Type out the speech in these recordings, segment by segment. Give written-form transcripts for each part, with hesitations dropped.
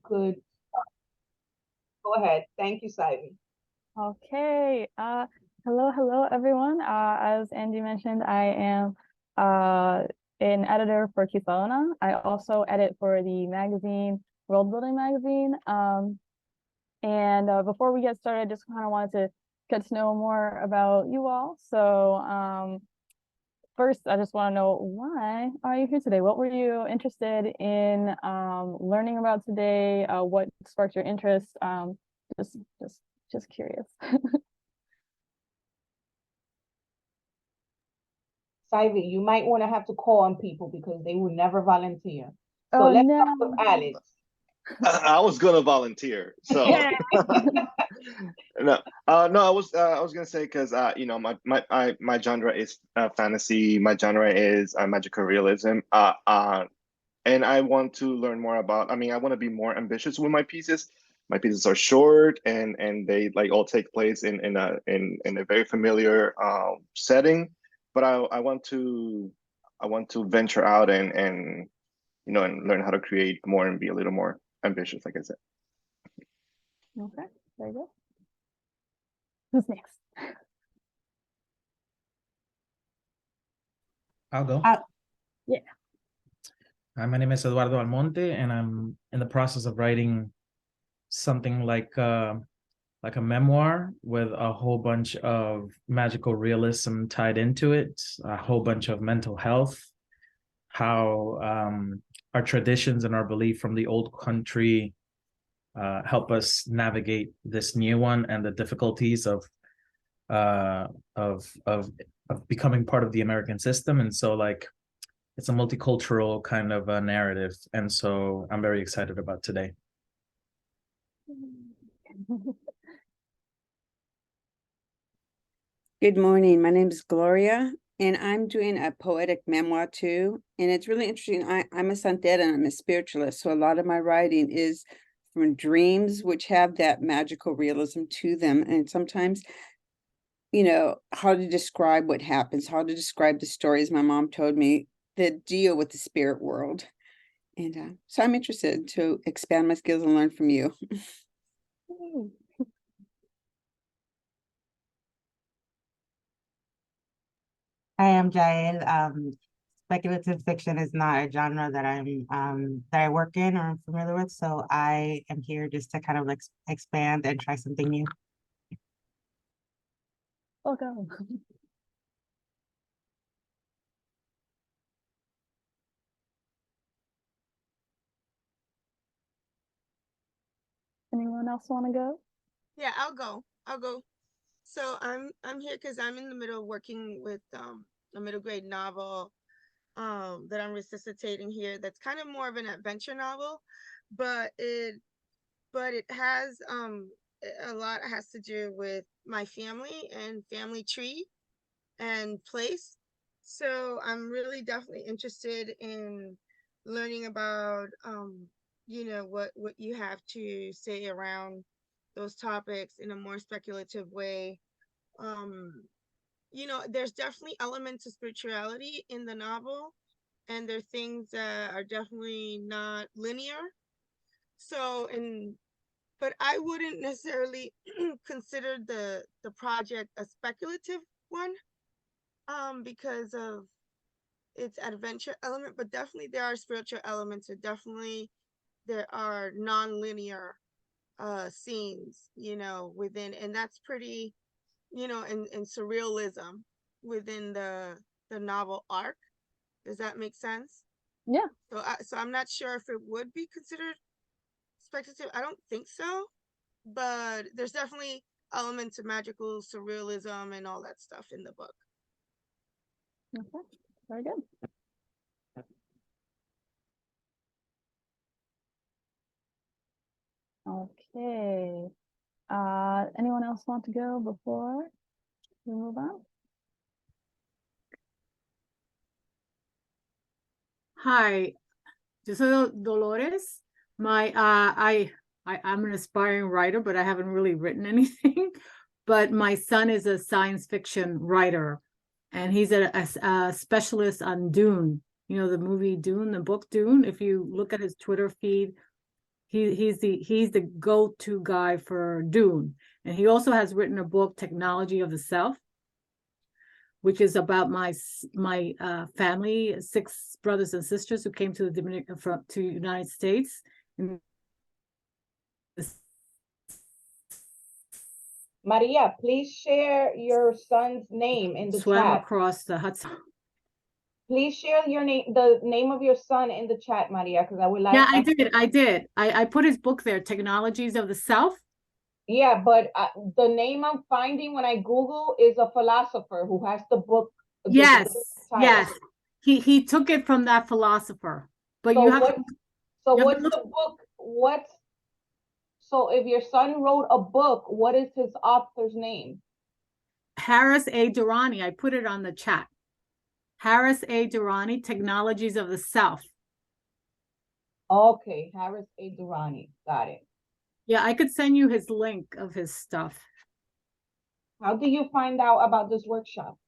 could go ahead. Thank you, Zaivy. Okay. Hello, everyone. As Angie mentioned, I am an editor for Quislaona. I also edit for the magazine, Worldbuilding Magazine. And before we get started, I just kind of wanted to get to know more about you all. So first, I just want to know, why are you here today? What were you interested in learning about today? What sparked your interest? Just curious. Zaivy, you might want to have to call on people because they will never volunteer. So let's start with Alex. I was gonna volunteer, so no, I was gonna say, because you know, my genre is fantasy. My genre is magical realism. And I want to learn more about. I mean, I want to be more ambitious with my pieces. My pieces are short, and they like all take place in a very familiar setting. But I want to venture out and you know, and learn how to create more and be a little more ambitious, like I said. Okay, very good. Who's next? I'll go. Yeah. Hi, my name is Eduardo Almonte, and I'm in the process of writing something like a memoir with a whole bunch of magical realism tied into it, a whole bunch of mental health, how our traditions and our belief from the old country help us navigate this new one, and the difficulties of becoming part of the American system. And so, like, it's a multicultural kind of a narrative, and so I'm very excited about today. Good morning. My name is Gloria, and I'm doing a poetic memoir too. And it's really interesting. I'm a santera and I'm a spiritualist. So a lot of my writing is from dreams, which have that magical realism to them. And sometimes, you know, how to describe what happens, how to describe the stories my mom told me that deal with the spirit world. And so I'm interested to expand my skills and learn from you. Hi, I'm Jael. Speculative fiction is not a genre that that I work in or I'm familiar with, so I am here just to kind of like expand and try something new. Welcome. Anyone else want to go? Yeah, I'll go. So I'm here because I'm in the middle of working with a middle grade novel that I'm resuscitating here. That's kind of more of an adventure novel, but it has a lot has to do with my family and family tree and place. So I'm really definitely interested in learning about you know, what you have to say around those topics in a more speculative way. You know, there's definitely elements of spirituality in the novel, and there are things that are definitely not linear. So, but I wouldn't necessarily consider the project a speculative one, because of its adventure element, but definitely there are spiritual elements, and definitely there are non-linear scenes, you know, within, and that's pretty, you know, and surrealism within the novel arc. Does that make sense? Yeah. So I'm not sure if it would be considered speculative. I don't think so, but there's definitely elements of magical surrealism and all that stuff in the book. Okay, very good. Okay. Anyone else want to go before we move on? Hi, yo soy Dolores. I'm an aspiring writer, but I haven't really written anything. But my son is a science fiction writer, and he's a specialist on Dune. You know, the movie Dune, the book Dune. If you look at his Twitter feed, He's the go-to guy for Dune. And he also has written a book, Technology of the Self, which is about my family, 6 brothers and sisters who came to the United States. Maria, please share your son's name in the Swam chat. across the Hudson. Please share your name, the name of your son in the chat, Maria, because I would like. Yeah, I did. I put his book there, Technologies of the Self. Yeah, but the name I'm finding when I Google is a philosopher who has the book. Yes, yes. He took it from that philosopher. But so you have. What's the book? So if your son wrote a book, what is his author's name? Harris A. Durrani. I put it on the chat. Harris A. Durrani, Technologies of the Self. Okay, Harris A. Durrani. Got it. Yeah, I could send you his link of his stuff. How do you find out about this workshop?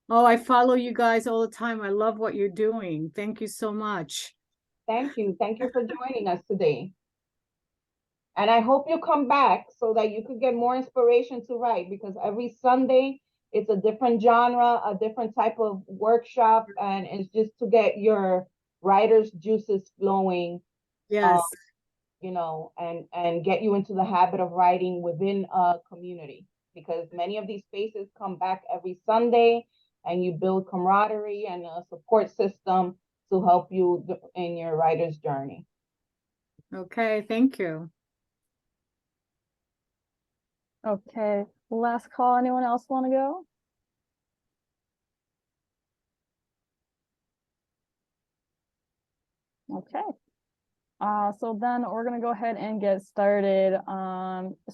Oh, I follow you guys all the time. I love what you're doing. Thank you so much. Thank you. Thank you for joining us today. And I hope you come back so that you could get more inspiration to write, because every Sunday it's a different genre, a different type of workshop, and it's just to get your writer's juices flowing. Yes. You know, and get you into the habit of writing within a community, because many of these spaces come back every Sunday and you build camaraderie and a support system to help you in your writer's journey. Okay, thank you. Okay, last call. Anyone else want to go? Okay. So then we're gonna go ahead and get started.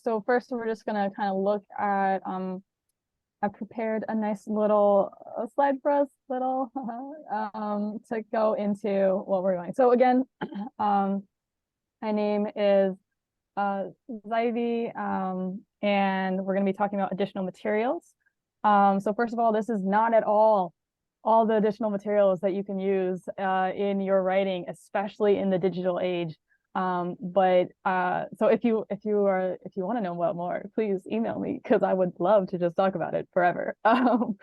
So first we're just gonna kind of look at, I prepared a nice little slide for us, to go into what we're doing. So again, my name is Zaivy, and we're gonna be talking about additional materials. So first of all, this is not at all the additional materials that you can use in your writing, especially in the digital age. So if you want to know about more, please email me, because I would love to just talk about it forever. So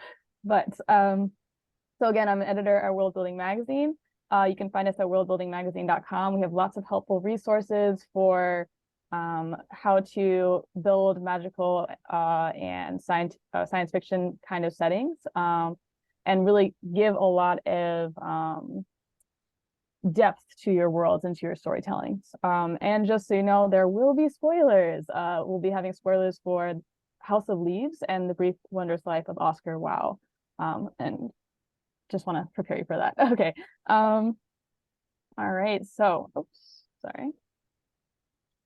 again, I'm an editor at Worldbuilding Magazine. You can find us at worldbuildingmagazine.com. We have lots of helpful resources for how to build magical and science fiction kind of settings. And really give a lot of depth to your worlds and to your storytelling. And just so you know, there will be spoilers. We'll be having spoilers for House of Leaves and The Brief Wondrous Life of Oscar Wilde. And just want to prepare you for that. Okay. All right. So, oops, sorry.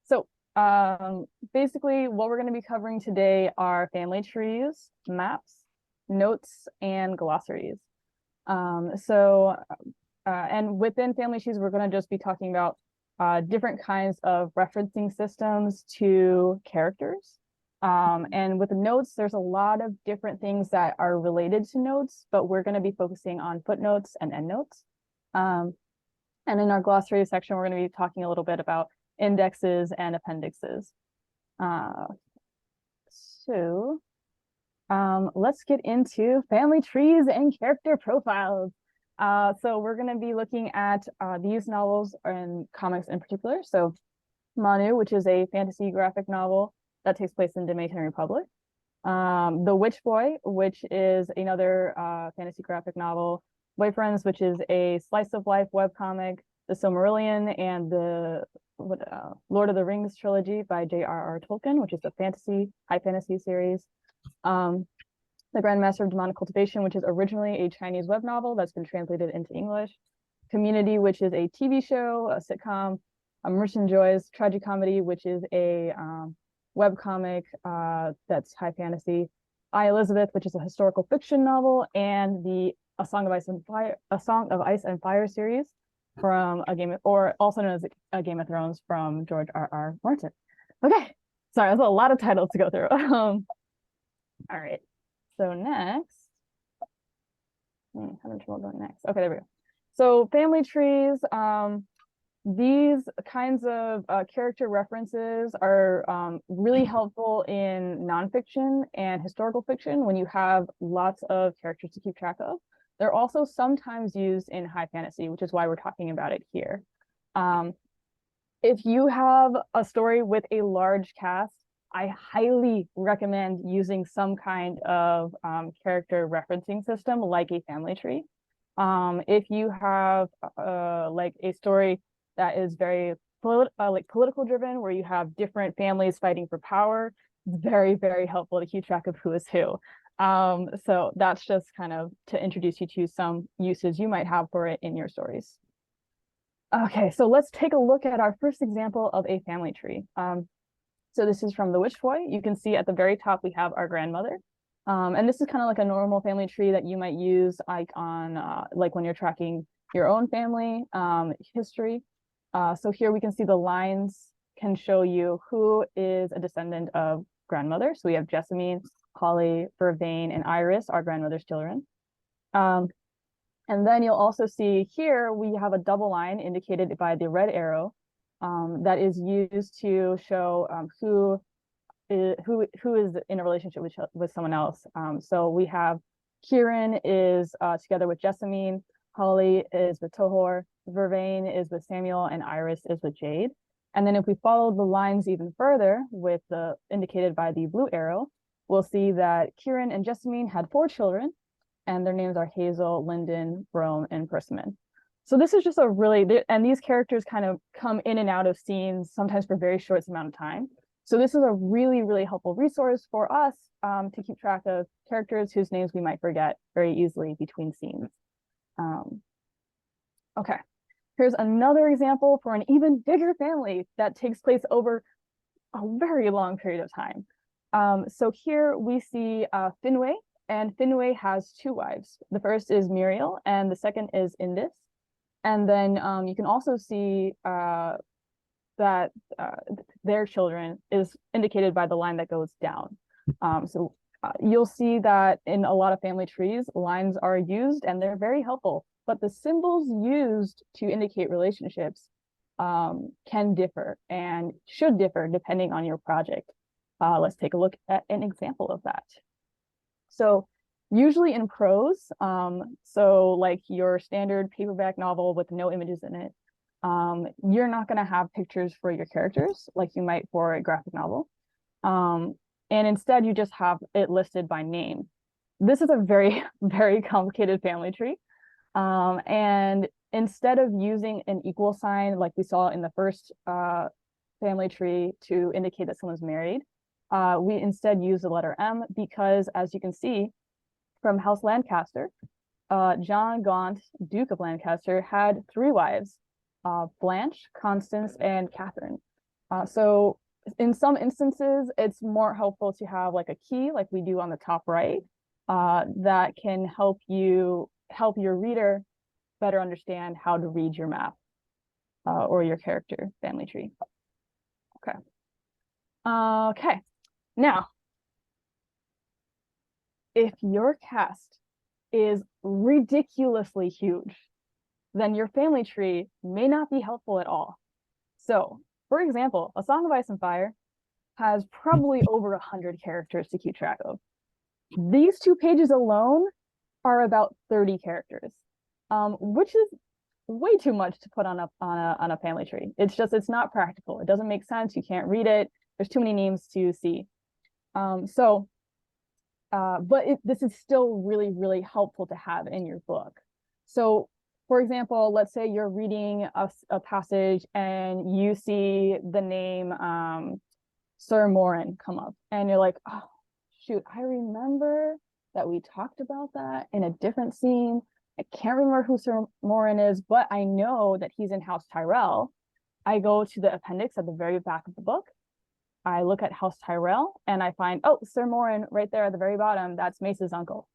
So basically what we're going to be covering today are family trees, maps, notes, and glossaries. And within family trees, we're going to just be talking about different kinds of referencing systems to characters. And with notes, there's a lot of different things that are related to notes, but we're going to be focusing on footnotes and endnotes. And in our glossary section, we're going to be talking a little bit about indexes and appendixes. Let's get into family trees and character profiles. So we're going to be looking at these novels and comics in particular. So Manu, which is a fantasy graphic novel that takes place in Dominican Republic. The Witch Boy, which is another fantasy graphic novel. Boyfriends, which is a slice of life webcomic. The Silmarillion and the Lord of the Rings trilogy by J.R.R. Tolkien, which is a high fantasy series. The Grandmaster of Demonic Cultivation, which is originally a Chinese web novel that's been translated into English. Community, which is a TV show, a sitcom. Merchant Joys Tragicomedy, which is a webcomic that's high fantasy. I, Elizabeth, which is a historical fiction novel, and A Song of Ice and Fire series from also known as a Game of Thrones from George R.R. Martin. Okay, sorry, that's a lot of titles to go through. All right, so next, having trouble going next. Okay, there we go. So family trees. these kinds of character references are really helpful in nonfiction and historical fiction when you have lots of characters to keep track of. They're also sometimes used in high fantasy, which is why we're talking about it here. If you have a story with a large cast, I highly recommend using some kind of character referencing system like a family tree. If you have like a story that is very political driven, where you have different families fighting for power, it's very, very helpful to keep track of who is who. So that's just kind of to introduce you to some uses you might have for it in your stories. Okay, so let's take a look at our first example of a family tree. So this is from the Witch Boy. You can see at the very top we have our grandmother. And this is kind of like a normal family tree that you might use like on like when you're tracking your own family history. So here we can see the lines can show you who is a descendant of grandmother. So we have Jessamine, Holly, Vervain, and Iris, our grandmother's children. And then you'll also see here we have a double line indicated by the red arrow that is used to show who is in a relationship with someone else. So we have Kieran is together with Jessamine, Holly is with Tohor, Vervain is with Samuel, and Iris is with Jade. And then if we follow the lines even further with the indicated by the blue arrow, we'll see that Kieran and Jessamine had 4 children, and their names are Hazel, Lyndon, Brome, and Persimmon. So this is just a really, and these characters kind of come in and out of scenes, sometimes for very short amount of time. So this is a really, really helpful resource for us to keep track of characters whose names we might forget very easily between scenes. Okay, here's another example for an even bigger family that takes place over a very long period of time. So here we see Finwë, and Finwë has 2 wives. The first is Muriel, and the second is Indis. And then you can also see that their children is indicated by the line that goes down. So you'll see that in a lot of family trees, lines are used and they're very helpful, but the symbols used to indicate relationships can differ and should differ depending on your project. Let's take a look at an example of that. So usually in prose, so like your standard paperback novel with no images in it, you're not going to have pictures for your characters like you might for a graphic novel. And instead you just have it listed by name. This is a very, very complicated family tree. And instead of using an equal sign like we saw in the first family tree to indicate that someone's married, we instead use the letter M because, as you can see from House Lancaster, John Gaunt, Duke of Lancaster, had 3 wives, Blanche, Constance, and Catherine. So in some instances, it's more helpful to have like a key like we do on the top right that can help your reader better understand how to read your map or your character family tree. Okay. Okay. Now, if your cast is ridiculously huge, then your family tree may not be helpful at all. So, for example, A Song of Ice and Fire has probably over 100 characters to keep track of. These 2 pages alone are about 30 characters, which is way too much to put on a family tree. It's not practical. It doesn't make sense. You can't read it. There's too many names to see. But this is still really, really helpful to have in your book. So, for example, let's say you're reading a passage and you see the name Sir Morin come up, and you're like, oh, shoot, I remember that we talked about that in a different scene. I can't remember who Sir Morin is, but I know that he's in House Tyrell. I go to the appendix at the very back of the book. I look at House Tyrell and I find, oh, Sir Morin right there at the very bottom, that's Mace's uncle.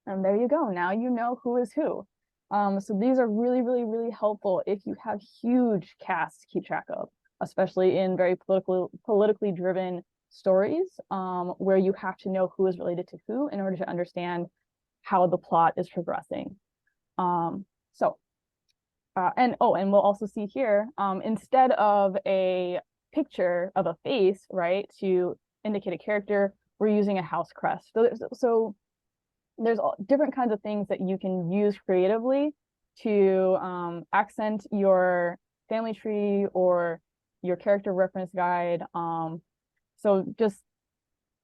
And there you go. Now you know who is who. So these are really, really, really helpful if you have huge casts to keep track of, especially in very politically driven stories where you have to know who is related to who in order to understand how the plot is progressing. So and we'll also see here, instead of a picture of a face, right, to indicate a character, we're using a house crest. So there's all different kinds of things that you can use creatively to accent your family tree or your character reference guide. So just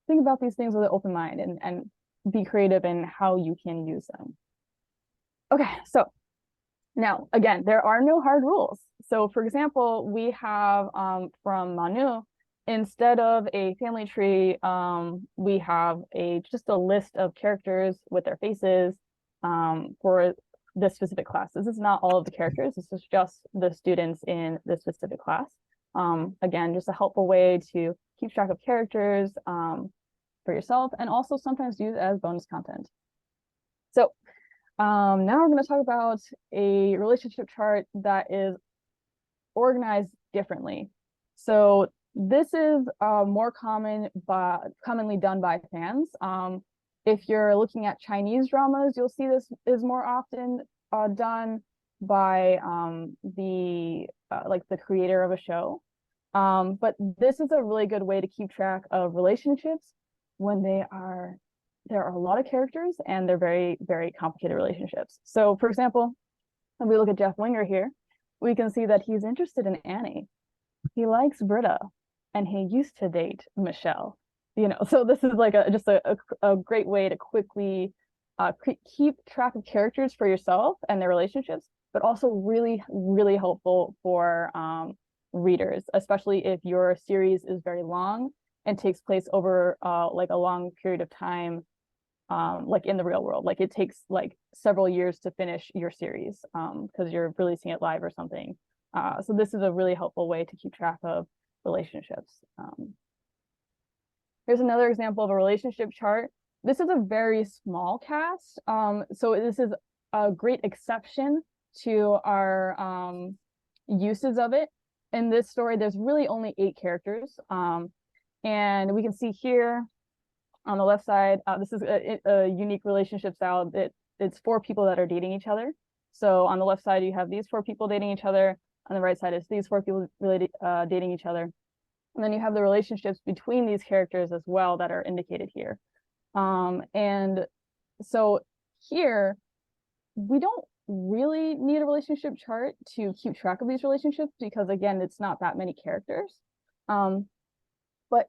think about these things with an open mind and be creative in how you can use them. Okay, so now, again, there are no hard rules. So for example, we have from Manu, instead of a family tree, we have just a list of characters with their faces for this specific class. This is not all of the characters. This is just the students in this specific class. Again, just a helpful way to keep track of characters for yourself, and also sometimes use as bonus content. So now we're going to talk about a relationship chart that is organized differently. So this is more commonly done by fans. If you're looking at Chinese dramas, you'll see this is more often done by the creator of a show. But this is a really good way to keep track of relationships when there are a lot of characters and they're very, very complicated relationships. So for example, when we look at Jeff Winger here, we can see that he's interested in Annie. He likes Britta, and he used to date Michelle. You know, so this is like just a great way to quickly keep track of characters for yourself and their relationships, but also really, really helpful for readers, especially if your series is very long and takes place over like a long period of time, like in the real world. Like it takes like several years to finish your series because you're releasing it live or something. So this is a really helpful way to keep track of relationships. Here's another example of a relationship chart. This is a very small cast. So this is a great exception to our uses of it. In this story, there's really only 8 characters. And we can see here on the left side, this is a unique relationship style. It's 4 people that are dating each other. So on the left side, you have these 4 people dating each other. On the right side is these 4 people really dating each other. And then you have the relationships between these characters as well that are indicated here. And so here, we don't really need a relationship chart to keep track of these relationships because, again, it's not that many characters. But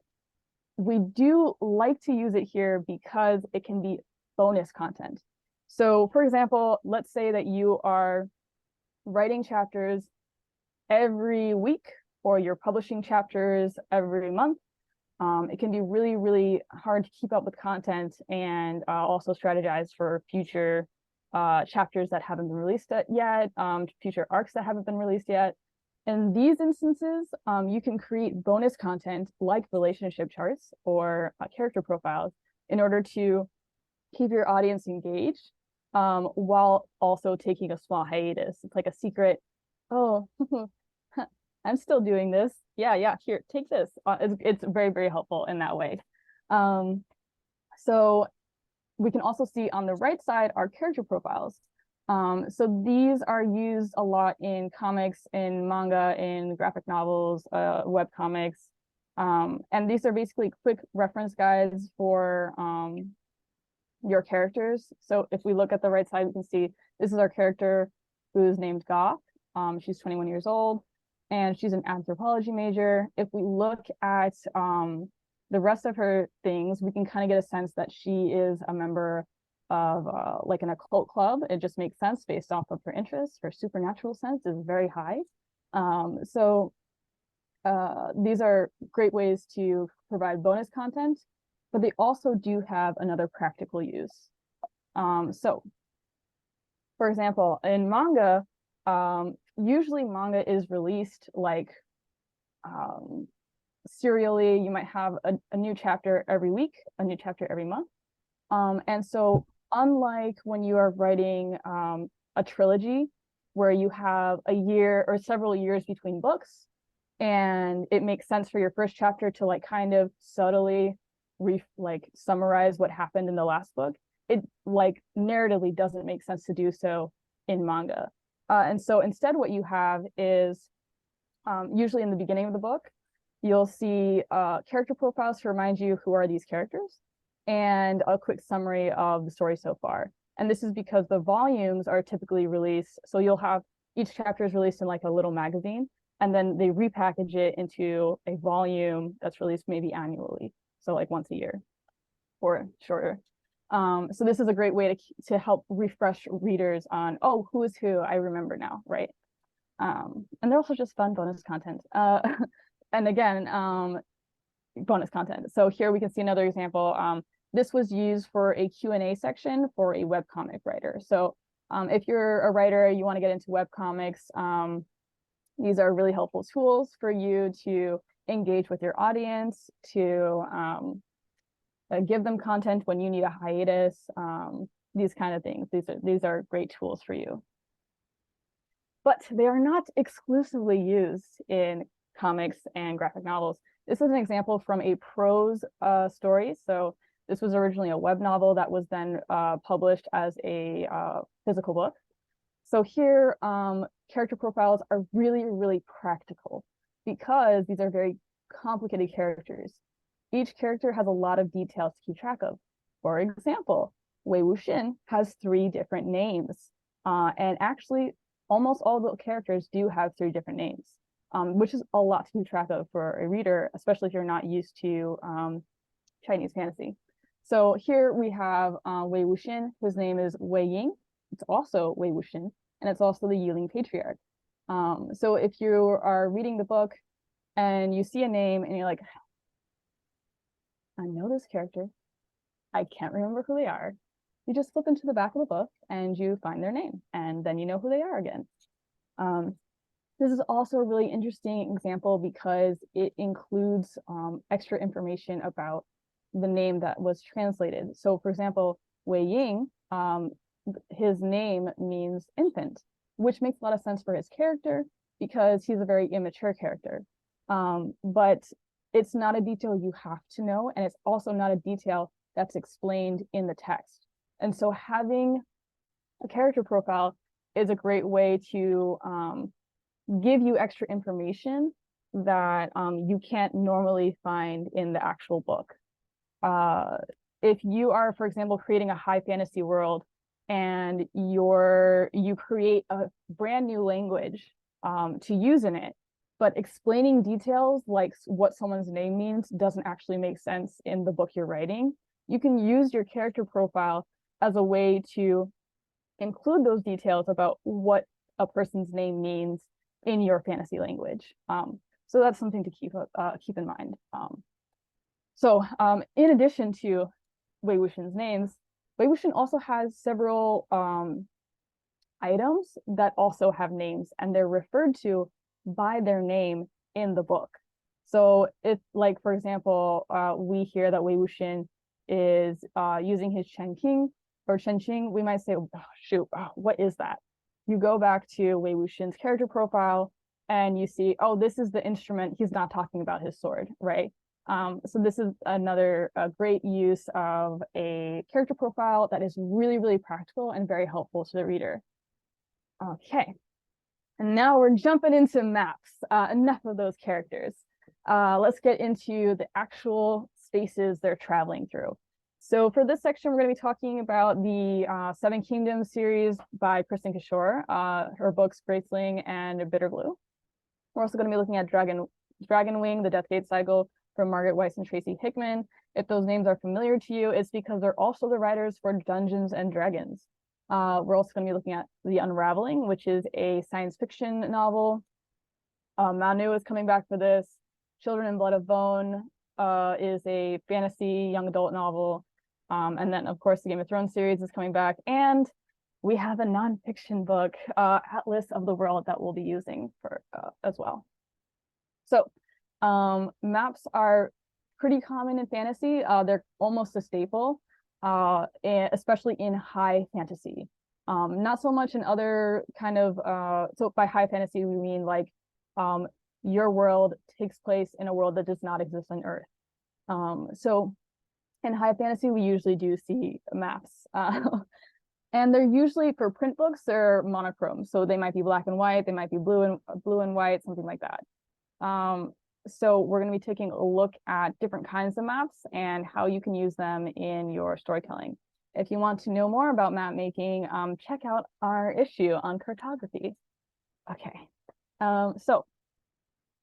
we do like to use it here because it can be bonus content. So, for example, let's say that you are writing chapters every week, or you're publishing chapters every month. It can be really, really hard to keep up with content and also strategize for future chapters that haven't been released yet, future arcs that haven't been released yet. In these instances, you can create bonus content like relationship charts or character profiles in order to keep your audience engaged while also taking a small hiatus. It's like a secret, oh, I'm still doing this. Yeah, here, take this. It's very, very helpful in that way. So we can also see on the right side our character profiles. So these are used a lot in comics, in manga, in graphic novels, web comics. And these are basically quick reference guides for your characters. So if we look at the right side, we can see this is our character who's named Goth. She's 21 years old and she's an anthropology major. If we look at the rest of her things, we can kind of get a sense that she is a member of like an occult club. It just makes sense based off of her interests. Her supernatural sense is very high. So these are great ways to provide bonus content, but they also do have another practical use. So for example, in manga, usually manga is released like serially. You might have a new chapter every week, a new chapter every month. And so unlike when you are writing a trilogy where you have a year or several years between books, and it makes sense for your first chapter to like kind of subtly summarize what happened in the last book, it like narratively doesn't make sense to do so in manga. And so instead what you have is usually in the beginning of the book, you'll see character profiles to remind you who are these characters and a quick summary of the story so far. And this is because the volumes are typically released. So you'll have each chapter is released in like a little magazine, and then they repackage it into a volume that's released maybe annually. So like once a year or shorter. So this is a great way to help refresh readers on, oh, who is who, I remember now, right? And they're also just fun bonus content. And again, bonus content. So here we can see another example. This was used for a Q&A section for a webcomic writer. So if you're a writer, you want to get into webcomics, these are really helpful tools for you to engage with your audience, to give them content when you need a hiatus, these kind of things. These are great tools for you. But they are not exclusively used in comics and graphic novels. This is an example from a prose story. So this was originally a web novel that was then published as a physical book. So here, character profiles are really, really practical because these are very complicated characters. Each character has a lot of details to keep track of. For example, Wei Wuxian has 3 different names. And actually, almost all the characters do have 3 different names, which is a lot to keep track of for a reader, especially if you're not used to Chinese fantasy. So here we have Wei Wuxian. His name is Wei Ying. It's also Wei Wuxian, and it's also the Yiling patriarch. So if you are reading the book and you see a name and you're like, I know this character, I can't remember who they are, you just flip into the back of the book and you find their name, and then you know who they are again. This is also a really interesting example because it includes extra information about the name that was translated. So for example, Wei Ying, his name means infant, which makes a lot of sense for his character because he's a very immature character. But it's not a detail you have to know, and it's also not a detail that's explained in the text. And so having a character profile is a great way to give you extra information that you can't normally find in the actual book. If you are, for example, creating a high fantasy world and you create a brand new language to use in it, but explaining details like what someone's name means doesn't actually make sense in the book you're writing, you can use your character profile as a way to include those details about what a person's name means in your fantasy language. So that's something to keep in mind. So in addition to Wei Wuxian's names, Wei Wuxian also has several items that also have names, and they're referred to by their name in the book. So if, like, for example, we hear that Wei Wuxian is using his Chenqing or Chenqing, we might say, oh, shoot, what is that? You go back to Wei Wuxian's character profile and you see, oh, this is the instrument. He's not talking about his sword, right? So this is another great use of a character profile that is really, really practical and very helpful to the reader. Okay, and now we're jumping into maps. Enough of those characters. Let's get into the actual spaces they're traveling through. So for this section, we're going to be talking about the 7 Kingdoms series by Kristen Kishore, her books Great Sling and Bitterglue. We're also going to be looking at Dragon Wing, The Deathgate Cycle from Margaret Weiss and Tracy Hickman. If those names are familiar to you, it's because they're also the writers for Dungeons and Dragons. We're also going to be looking at The Unraveling, which is a science fiction novel. Manu is coming back for this. Children in Blood of Bone is a fantasy young adult novel. And then, of course, the Game of Thrones series is coming back. And we have a nonfiction book, Atlas of the World, that we'll be using for as well. So maps are pretty common in fantasy. They're almost a staple, especially in high fantasy. Not so much in other kind of, so by high fantasy, we mean like your world takes place in a world that does not exist on Earth. So in high fantasy, we usually do see maps. And they're usually, for print books, they're monochrome. So they might be black and white, they might be blue and white, something like that. So we're going to be taking a look at different kinds of maps and how you can use them in your storytelling. If you want to know more about map making, check out our issue on cartography. Okay, so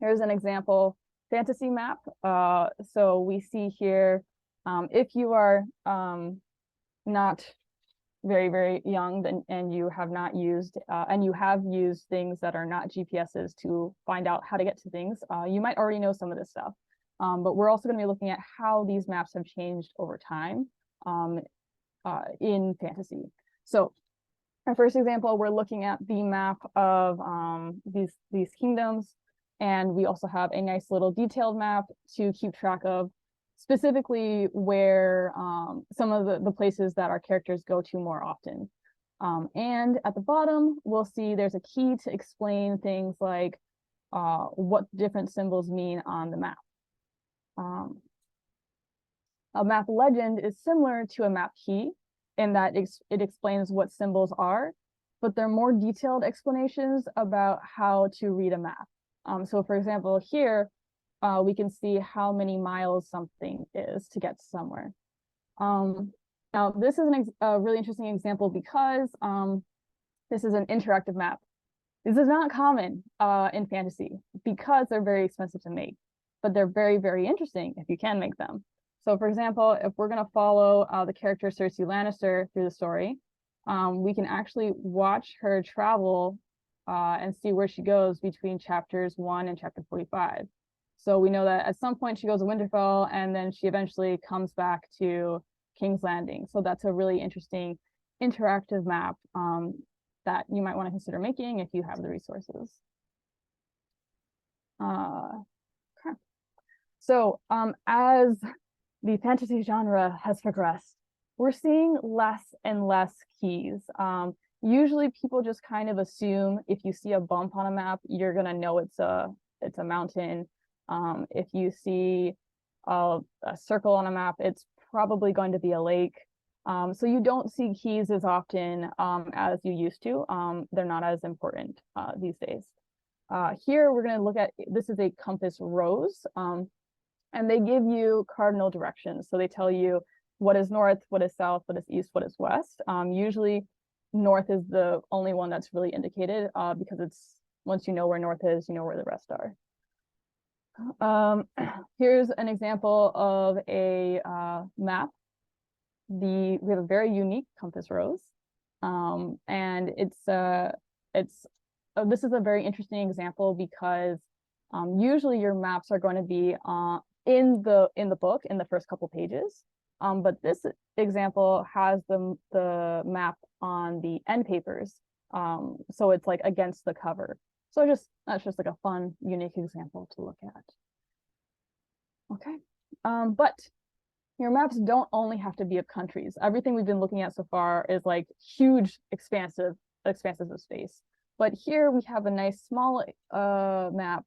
here's an example fantasy map. So we see here, if you are not very, very young, and you have not used, and you have used things that are not GPSs to find out how to get to things, you might already know some of this stuff. But we're also going to be looking at how these maps have changed over time in fantasy. So our first example, we're looking at the map of these kingdoms, and we also have a nice little detailed map to keep track of specifically where some of the places that our characters go to more often. And at the bottom, we'll see there's a key to explain things like what different symbols mean on the map. A map legend is similar to a map key in that it explains what symbols are, but they're more detailed explanations about how to read a map. So for example, here, we can see how many miles something is to get somewhere. Now, this is a really interesting example because this is an interactive map. This is not common in fantasy because they're very expensive to make, but they're very, very interesting if you can make them. So for example, if we're going to follow the character Cersei Lannister through the story, we can actually watch her travel and see where she goes between chapters 1 and chapter 45. So we know that at some point she goes to Winterfell, and then she eventually comes back to King's Landing. So that's a really interesting interactive map that you might want to consider making if you have the resources. Okay. So as the fantasy genre has progressed, we're seeing less and less keys. Usually people just kind of assume if you see a bump on a map, you're gonna know it's a mountain. If you see a circle on a map, it's probably going to be a lake. So you don't see keys as often as you used to. They're not as important these days. Here we're going to look at, this is a compass rose, and they give you cardinal directions. So they tell you what is north, what is south, what is east, what is west. Usually north is the only one that's really indicated because it's, once you know where north is, you know where the rest are. Here's an example of a map. We have a very unique compass rose, and this is a very interesting example because usually your maps are going to be in the book in the first couple pages, but this example has the map on the end papers, so it's like against the cover. So that's just like a fun, unique example to look at. Okay, but your maps don't only have to be of countries. Everything we've been looking at so far is like huge, expansive of space. But here we have a nice small map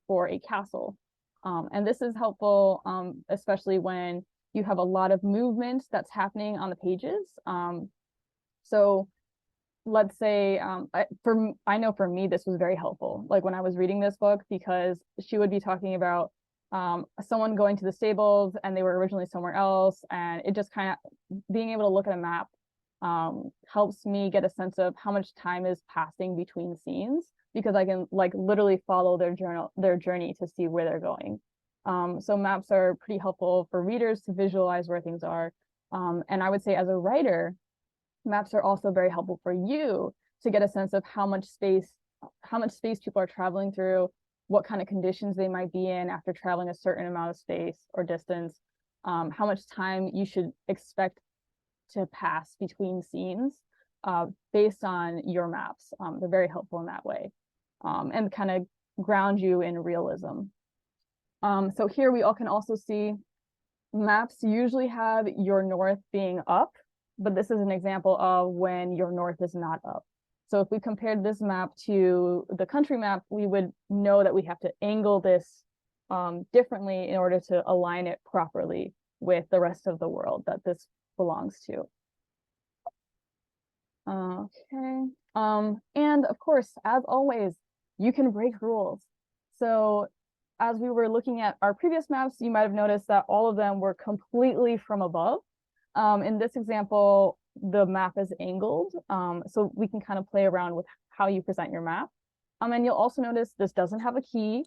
for a castle. And this is helpful, especially when you have a lot of movement that's happening on the pages. So let's say, I know for me, this was very helpful. Like when I was reading this book, because she would be talking about someone going to the stables and they were originally somewhere else. And it just kind of, being able to look at a map helps me get a sense of how much time is passing between scenes, because I can like literally follow their journey to see where they're going. So maps are pretty helpful for readers to visualize where things are. And I would say as a writer, maps are also very helpful for you to get a sense of how much space people are traveling through, what kind of conditions they might be in after traveling a certain amount of space or distance, how much time you should expect to pass between scenes based on your maps. They're very helpful in that way, and kind of ground you in realism. So here we all can also see maps usually have your north being up, but this is an example of when your north is not up. So if we compared this map to the country map, we would know that we have to angle this differently in order to align it properly with the rest of the world that this belongs to. Okay. And of course, as always, you can break rules. So as we were looking at our previous maps, you might have noticed that all of them were completely from above. In this example, the map is angled, so we can kind of play around with how you present your map. And you'll also notice this doesn't have a key,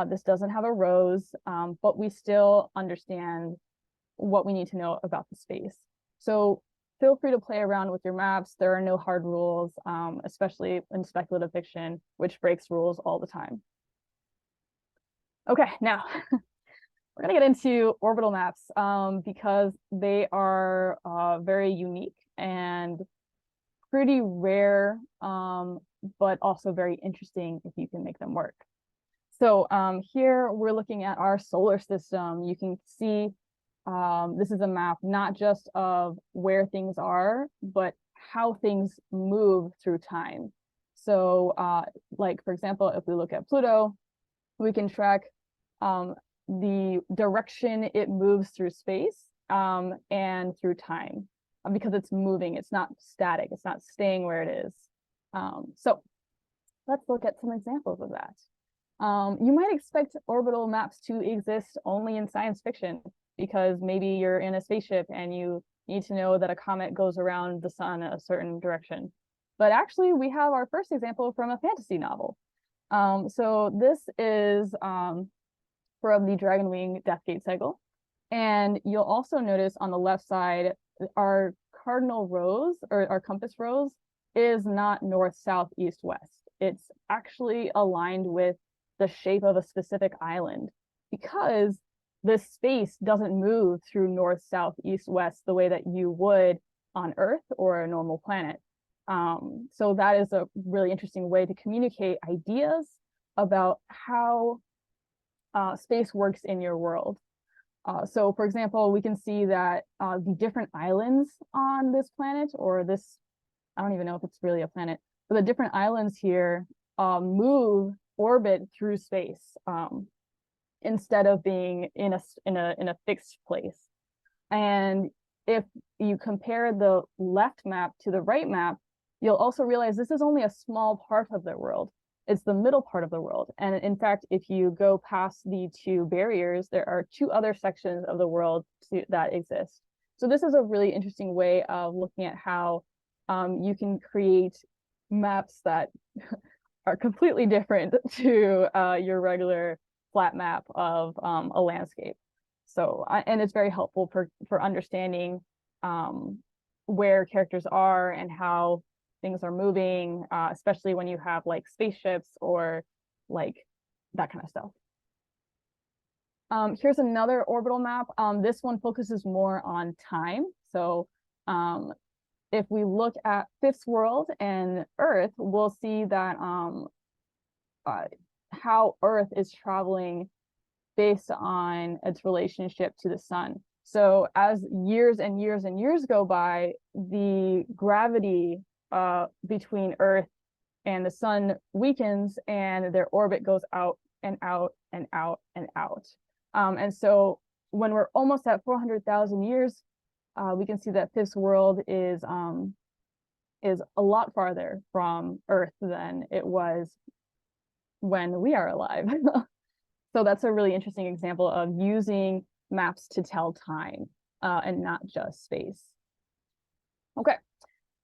this doesn't have a rose, but we still understand what we need to know about the space. So feel free to play around with your maps. There are no hard rules, especially in speculative fiction, which breaks rules all the time. Okay, now we're gonna get into orbital maps because they are very unique and pretty rare, but also very interesting if you can make them work. So here we're looking at our solar system. You can see this is a map not just of where things are, but how things move through time. So like, for example, if we look at Pluto, we can track the direction it moves through space and through time because it's moving. It's not static. It's not staying where it is. So let's look at some examples of that. You might expect orbital maps to exist only in science fiction because maybe you're in a spaceship and you need to know that a comet goes around the sun a certain direction. But actually, we have our first example from a fantasy novel. So this is from the Dragonwing Deathgate cycle. And you'll also notice on the left side, our cardinal rose or our compass rose is not north, south, east, west. It's actually aligned with the shape of a specific island because this space doesn't move through north, south, east, west the way that you would on Earth or a normal planet. So that is a really interesting way to communicate ideas about how space works in your world. So for example, we can see that the different islands on this planet or this, I don't even know if it's really a planet, but the different islands here orbit through space instead of being in a fixed place. And if you compare the left map to the right map, you'll also realize this is only a small part of the world. It's the middle part of the world. And in fact, if you go past the two barriers, there are two other sections of the world that exist. So this is a really interesting way of looking at how you can create maps that are completely different to your regular flat map of a landscape. So, and it's very helpful for understanding where characters are and how things are moving, especially when you have like spaceships or like that kind of stuff. Here's another orbital map. This one focuses more on time. So if we look at Fifth World and Earth, we'll see that how Earth is traveling based on its relationship to the sun. So as years and years and years go by, the gravity between Earth and the sun weakens and their orbit goes out and out and out and out. And so when we're almost at 400,000 years, we can see that Fifth World is a lot farther from Earth than it was when we are alive. So that's a really interesting example of using maps to tell time and not just space. Okay,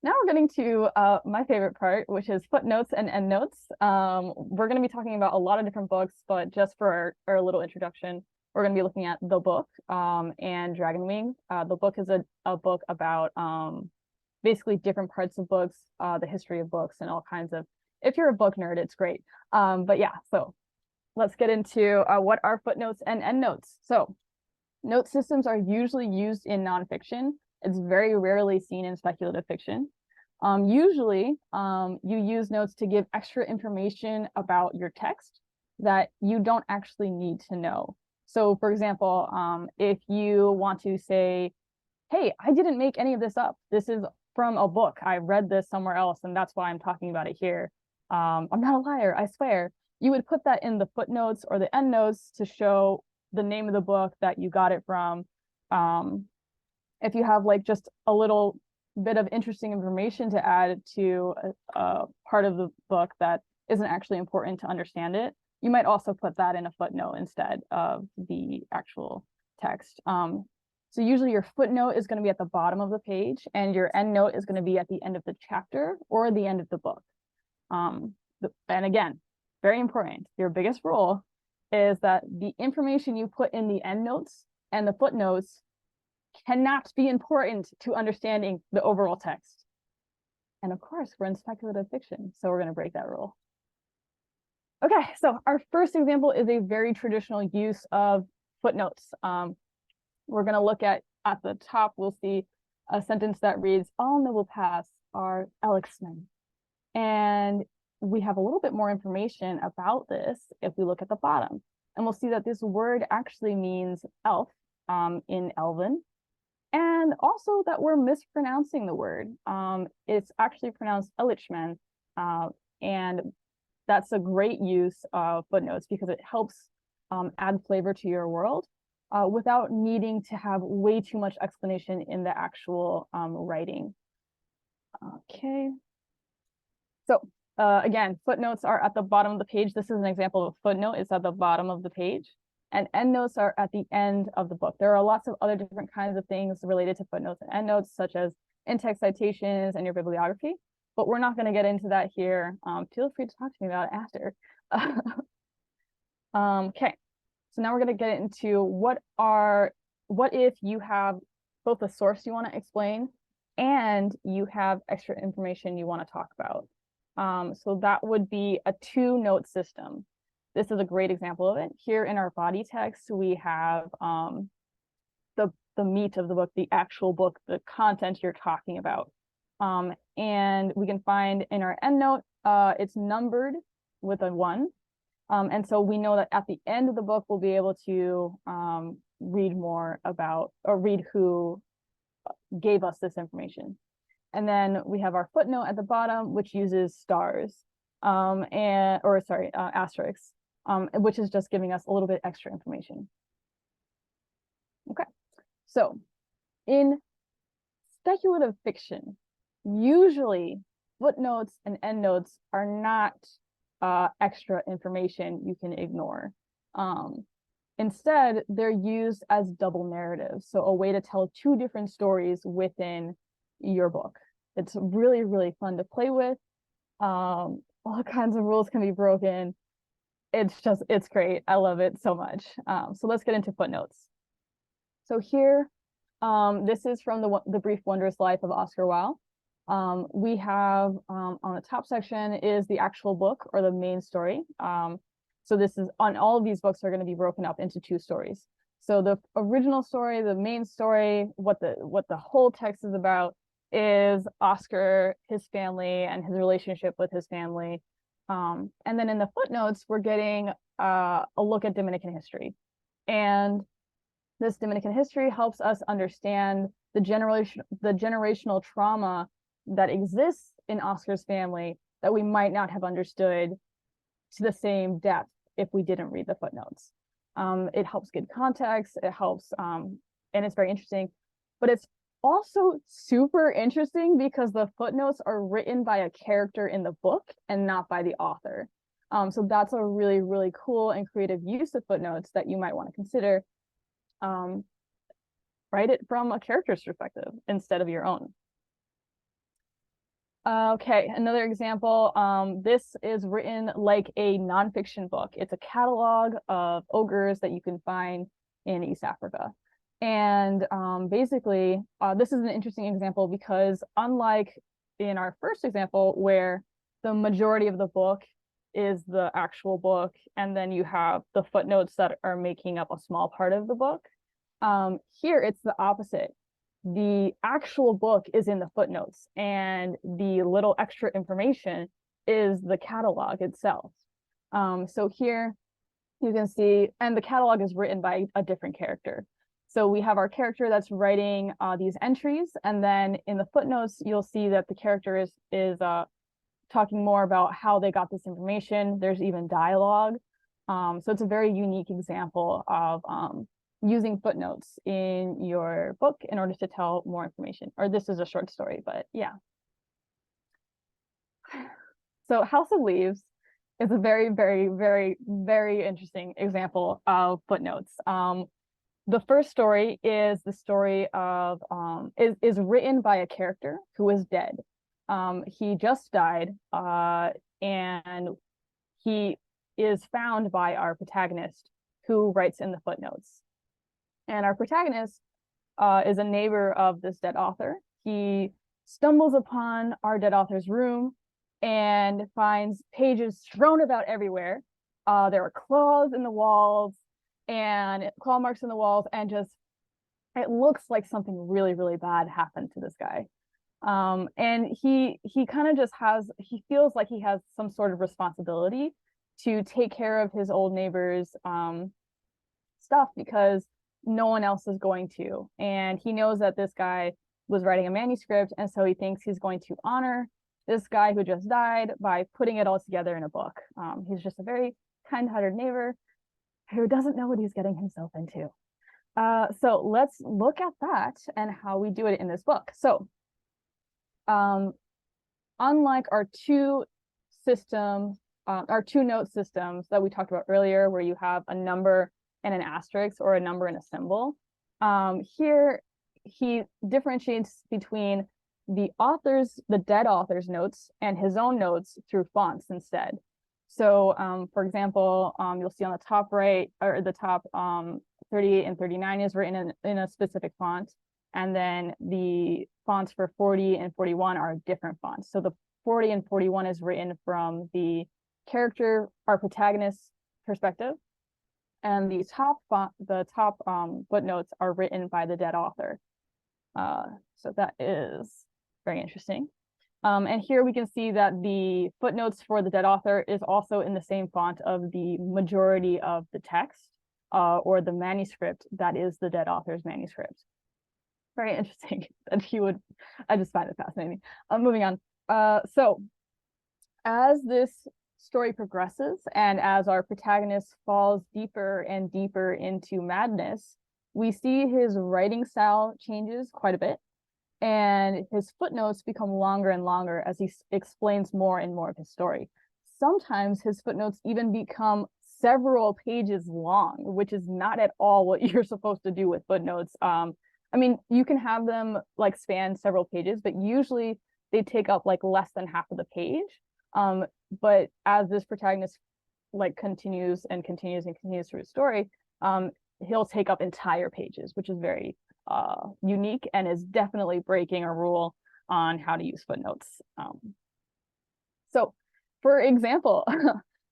now we're getting to my favorite part, which is footnotes and endnotes. We're going to be talking about a lot of different books, but just for our little introduction, we're going to be looking at the book and Dragonwing. The book is a book about basically different parts of books, the history of books, and all kinds of. If you're a book nerd, it's great. But yeah, so let's get into what are footnotes and endnotes. So note systems are usually used in nonfiction. It's very rarely seen in speculative fiction. Usually, you use notes to give extra information about your text that you don't actually need to know. So for example, if you want to say, hey, I didn't make any of this up. This is from a book. I read this somewhere else, and that's why I'm talking about it here. I'm not a liar, I swear. You would put that in the footnotes or the endnotes to show the name of the book that you got it from. If you have like just a little bit of interesting information to add to a part of the book that isn't actually important to understand it, you might also put that in a footnote instead of the actual text. So usually your footnote is going to be at the bottom of the page, and your end note is going to be at the end of the chapter or the end of the book. And again, very important, your biggest rule is that the information you put in the end notes and the footnotes cannot be important to understanding the overall text. And of course, we're in speculative fiction, so we're going to break that rule. Okay, so our first example is a very traditional use of footnotes. We're going to look at the top, we'll see a sentence that reads, all noble paths are elixmen. And we have a little bit more information about this if we look at the bottom. And we'll see that this word actually means elf in Elven. And also that we're mispronouncing the word. It's actually pronounced elichmen. And that's a great use of footnotes because it helps add flavor to your world without needing to have way too much explanation in the actual writing. Okay. So again, footnotes are at the bottom of the page. This is an example of a footnote. It's at the bottom of the page. And endnotes are at the end of the book. There are lots of other different kinds of things related to footnotes and endnotes, such as in-text citations and your bibliography. But we're not going to get into that here. Feel free to talk to me about it after. Okay, so now we're going to get into what if you have both a source you want to explain and you have extra information you want to talk about. So that would be a two-note system. This is a great example of it. Here in our body text, we have the meat of the book, the actual book, the content you're talking about. And we can find in our endnote, it's numbered with a 1. And so we know that at the end of the book, we'll be able to read more about, or read who gave us this information. And then we have our footnote at the bottom, which uses stars, asterisks, which is just giving us a little bit extra information. Okay, so in speculative fiction, usually footnotes and endnotes are not extra information you can ignore. Instead, they're used as double narratives, so a way to tell two different stories within your book. It's really, really fun to play with. All kinds of rules can be broken. It's great. I love it so much. So let's get into footnotes. So here, this is from the Brief Wondrous Life of Oscar Wilde. We have on the top section is the actual book or the main story. So this is on all of these books are going to be broken up into two stories. So the original story, the main story, what the whole text is about is Oscar, his family, and his relationship with his family. And then in the footnotes, we're getting a look at Dominican history. And this Dominican history helps us understand the generational trauma that exists in Oscar's family that we might not have understood to the same depth if we didn't read the footnotes. It helps give context, it helps, and it's very interesting, but it's also super interesting because the footnotes are written by a character in the book and not by the author. So that's a really, really cool and creative use of footnotes that you might want to consider. Write it from a character's perspective instead of your own. Okay, another example. This is written like a nonfiction book. It's a catalog of ogres that you can find in East Africa. And basically, this is an interesting example because unlike in our first example, where the majority of the book is the actual book, and then you have the footnotes that are making up a small part of the book, here it's the opposite. The actual book is in the footnotes, and the little extra information is the catalog itself. So here you can see, and the catalog is written by a different character. So we have our character that's writing these entries, and then in the footnotes, you'll see that the character is talking more about how they got this information. There's even dialogue. So it's a very unique example of using footnotes in your book in order to tell more information. Or this is a short story, but yeah. So House of Leaves is a very, very, very, very interesting example of footnotes. The first story is the story of is written by a character who is dead. He just died, and he is found by our protagonist, who writes in the footnotes. And our protagonist is a neighbor of this dead author. He stumbles upon our dead author's room and finds pages thrown about everywhere. There are claws in the walls and claw marks in the walls, and just it looks like something really, really bad happened to this guy. And he kind of just he feels like he has some sort of responsibility to take care of his old neighbor's stuff, because no one else is going to. And he knows that this guy was writing a manuscript, and so he thinks he's going to honor this guy who just died by putting it all together in a book. He's just a very kind-hearted neighbor who doesn't know what he's getting himself into. So let's look at that and how we do it in this book. So unlike our two note systems that we talked about earlier, where you have a number and an asterisk, or a number and a symbol, here he differentiates between the dead author's notes and his own notes through fonts instead. So for example, you'll see on the top right, or the top 38 and 39 is written in a specific font, and then the fonts for 40 and 41 are different fonts. So the 40 and 41 is written from the character, our protagonist's perspective, and the top footnotes are written by the dead author. So that is very interesting. And here we can see that the footnotes for the dead author is also in the same font of the majority of the text, or the manuscript that is the dead author's manuscript. Very interesting that I just find it fascinating. Moving on. So as this story progresses, and as our protagonist falls deeper and deeper into madness, we see his writing style changes quite a bit, and his footnotes become longer and longer as he explains more and more of his story. Sometimes his footnotes even become several pages long, which is not at all what you're supposed to do with footnotes. I mean, you can have them like span several pages, but usually they take up like less than half of the page. But as this protagonist like continues and continues and continues through his story, he'll take up entire pages, which is very unique and is definitely breaking a rule on how to use footnotes. So for example,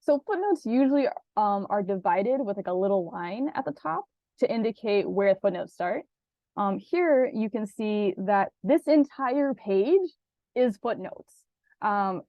so footnotes usually are divided with like a little line at the top to indicate where footnotes start. Here you can see that this entire page is footnotes.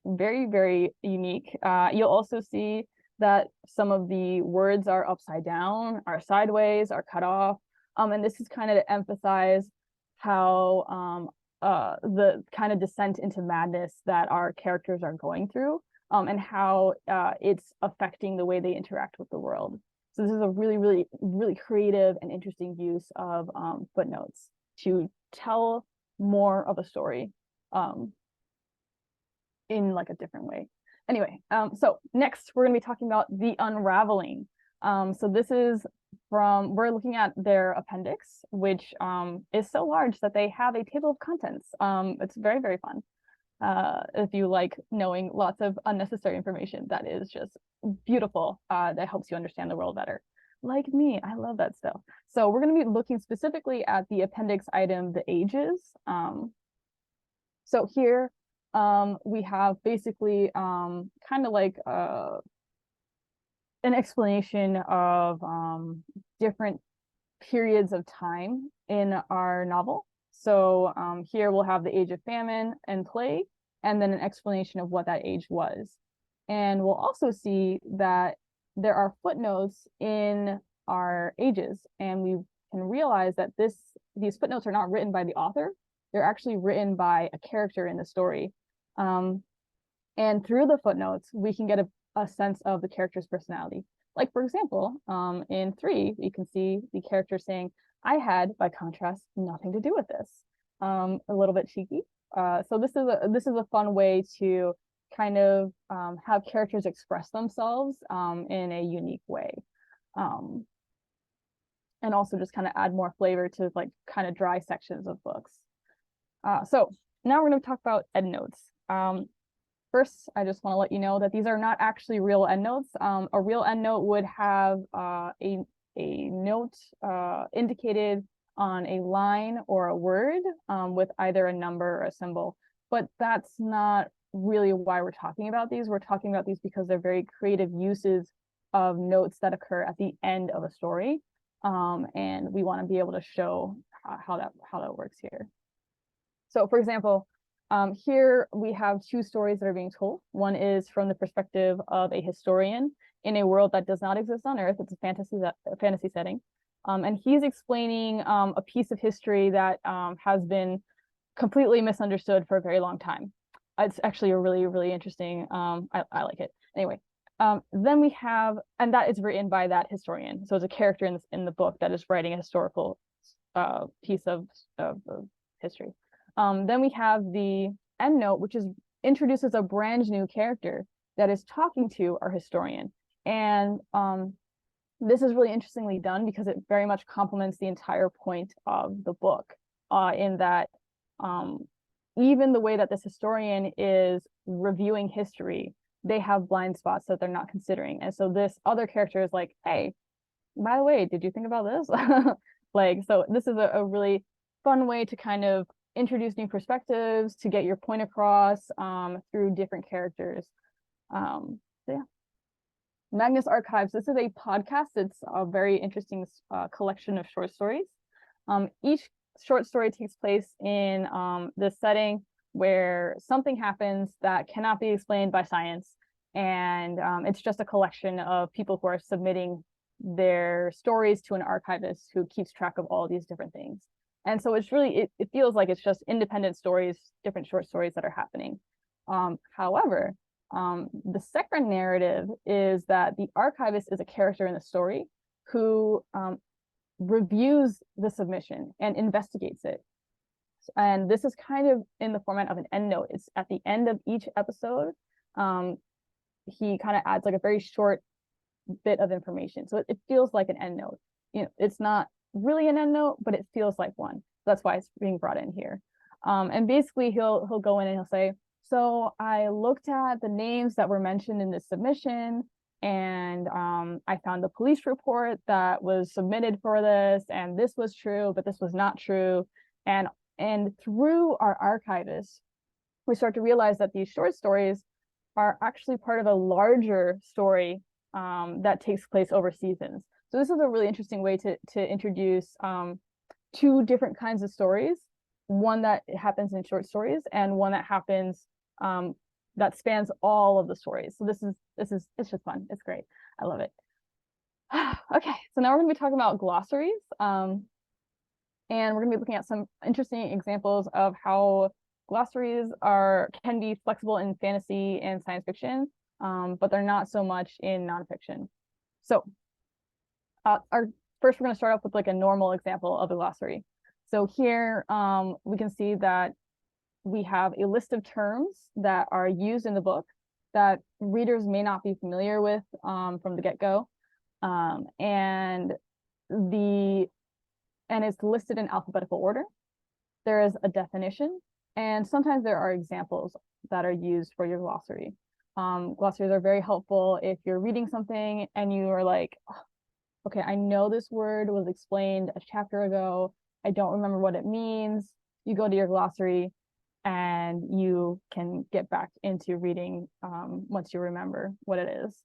Very, very unique. You'll also see that some of the words are upside down, are sideways, are cut off. And this is kind of to emphasize how the kind of descent into madness that our characters are going through, and how it's affecting the way they interact with the world. So this is a really, really, really creative and interesting use of footnotes to tell more of a story in like a different way. Anyway, so next we're going to be talking about the unraveling. So this is we're looking at their appendix, which is so large that they have a table of contents. It's very, very fun. If you like knowing lots of unnecessary information, that is just beautiful. That helps you understand the world better. Like me, I love that stuff. So we're going to be looking specifically at the appendix item, the ages. So here we have basically kind of like an explanation of different periods of time in our novel. So here we'll have the age of famine and plague, and then an explanation of what that age was. And we'll also see that there are footnotes in our ages, and we can realize that these footnotes are not written by the author. They're actually written by a character in the story. And through the footnotes, we can get a sense of the character's personality. Like, for example, in 3, you can see the character saying, I had, by contrast, nothing to do with this. A little bit cheeky. So this is a fun way to kind of have characters express themselves in a unique way. And also just kind of add more flavor to like kind of dry sections of books. So now we're going to talk about endnotes. First, I just want to let you know that these are not actually real endnotes. A real endnote would have a note indicated on a line or a word with either a number or a symbol. But that's not really why we're talking about these. We're talking about these because they're very creative uses of notes that occur at the end of a story. And we want to be able to show how that works here. So for example, here we have 2 stories that are being told. One is from the perspective of a historian in a world that does not exist on Earth. It's a fantasy setting. And he's explaining a piece of history that has been completely misunderstood for a very long time. It's actually a really, really interesting, I like it. Anyway, then we have, and that is written by that historian. So it's a character in the book that is writing a historical piece of history. Then we have the endnote, which introduces a brand new character that is talking to our historian. And this is really interestingly done because it very much complements the entire point of the book, in that even the way that this historian is reviewing history, they have blind spots that they're not considering. And so this other character is like, hey, by the way, did you think about this? Like, so this is a really fun way to kind of introduce new perspectives, to get your point across through different characters. So yeah. Magnus Archives, this is a podcast. It's a very interesting collection of short stories. Each short story takes place in this setting where something happens that cannot be explained by science. And it's just a collection of people who are submitting their stories to an archivist who keeps track of all these different things. And so it's really, it feels like it's just independent stories, different short stories that are happening. However, the second narrative is that the archivist is a character in the story who reviews the submission and investigates it. And this is kind of in the format of an endnote. It's at the end of each episode. He kind of adds like a very short bit of information. So it feels like an endnote. You know, it's not really an endnote, but it feels like one. That's why it's being brought in here. And basically he'll go in and he'll say, so I looked at the names that were mentioned in this submission, and I found the police report that was submitted for this, and this was true, but this was not true. And through our archivist, we start to realize that these short stories are actually part of a larger story that takes place over seasons. So this is a really interesting way to introduce 2 different kinds of stories, one that happens in short stories and one that happens that spans all of the stories. So it's just fun. It's great. I love it. Okay, so now we're going to be talking about glossaries. And we're going to be looking at some interesting examples of how glossaries can be flexible in fantasy and science fiction, but they're not so much in nonfiction. So first, we're going to start off with like a normal example of a glossary. So here we can see that we have a list of terms that are used in the book that readers may not be familiar with from the get-go. And it's listed in alphabetical order. There is a definition, and sometimes there are examples that are used for your glossary. Glossaries are very helpful if you're reading something and you are like, oh, okay, I know this word was explained a chapter ago. I don't remember what it means. You go to your glossary and you can get back into reading once you remember what it is.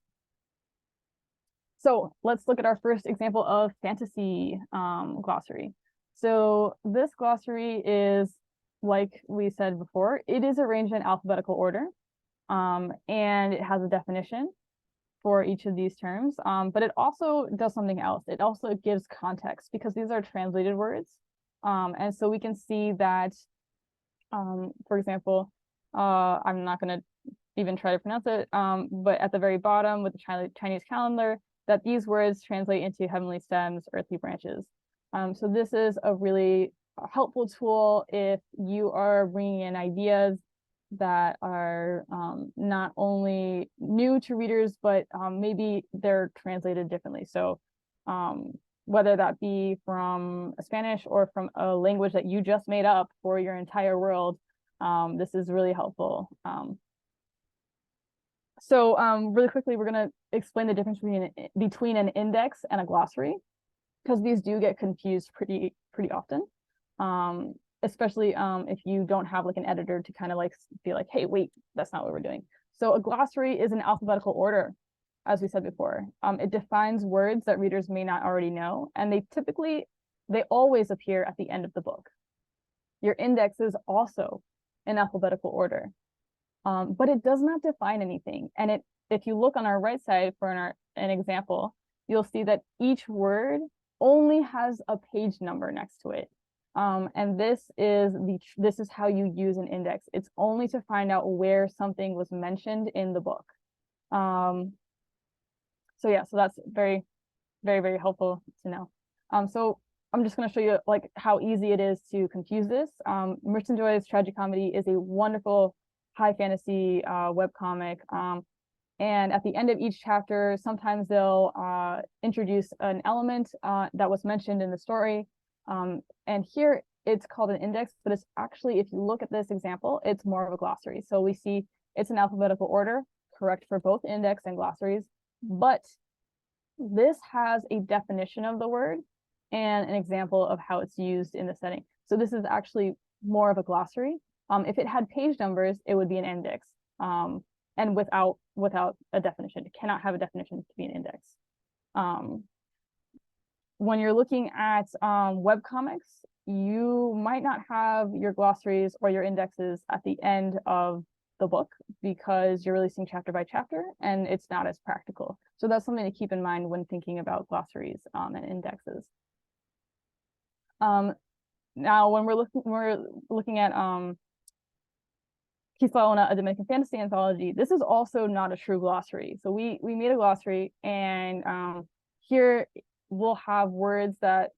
So let's look at our first example of fantasy glossary. So this glossary is, like we said before, it is arranged in alphabetical order, and it has a definition for each of these terms, but it also does something else. It also gives context because these are translated words. And so we can see that, for example, I'm not going to even try to pronounce it, but at the very bottom with the Chinese calendar, that these words translate into heavenly stems, earthly branches. So this is a really helpful tool if you are bringing in ideas that are not only new to readers, but maybe they're translated differently. So whether that be from Spanish or from a language that you just made up for your entire world, this is really helpful. So really quickly, we're going to explain the difference between an index and a glossary, because these do get confused pretty often, especially if you don't have like an editor to kind of like be like, hey, wait, that's not what we're doing. So a glossary is an alphabetical order, as we said before. It defines words that readers may not already know, and they always appear at the end of the book. Your index is also in alphabetical order. But it does not define anything. And if you look on our right side for an example, you'll see that each word only has a page number next to it. And this is how you use an index. It's only to find out where something was mentioned in the book. So yeah, so that's very, very, very helpful to know. So I'm just going to show you like how easy it is to confuse this. Merton Joy's Tragicomedy is a wonderful high fantasy webcomic. And at the end of each chapter, sometimes they'll introduce an element that was mentioned in the story. And here it's called an index, but it's actually, if you look at this example, it's more of a glossary. So we see it's in alphabetical order, correct for both index and glossaries, but this has a definition of the word and an example of how it's used in the setting. So this is actually more of a glossary. If it had page numbers, it would be an index. And without a definition, it cannot have a definition to be an index. When you're looking at webcomics, you might not have your glossaries or your indexes at the end of the book because you're releasing chapter by chapter and it's not as practical. So that's something to keep in mind when thinking about glossaries and indexes. Now, when we're looking at Quislaona, a Dominican Fantasy Anthology, this is also not a true glossary. So we made a glossary, and here we'll have words that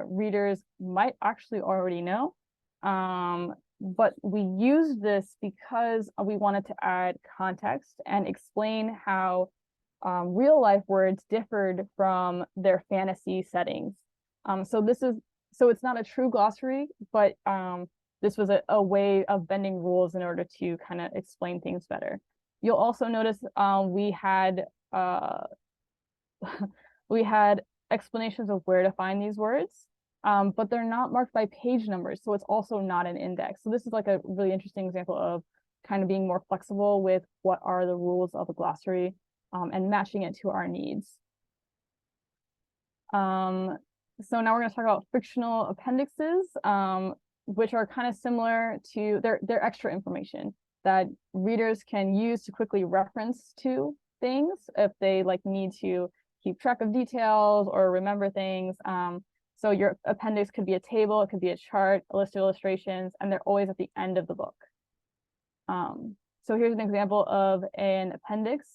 readers might actually already know. But we used this because we wanted to add context and explain how real life words differed from their fantasy settings. So it's not a true glossary, but this was a way of bending rules in order to kind of explain things better. You'll also notice we had explanations of where to find these words, but they're not marked by page numbers, so it's also not an index. So this is like a really interesting example of kind of being more flexible with what are the rules of a glossary and matching it to our needs. So now we're going to talk about fictional appendixes, which are kind of similar to, they're extra information that readers can use to quickly reference to things if they like need to keep track of details or remember things. So your appendix could be a table, it could be a chart, a list of illustrations, and they're always at the end of the book. So here's an example of an appendix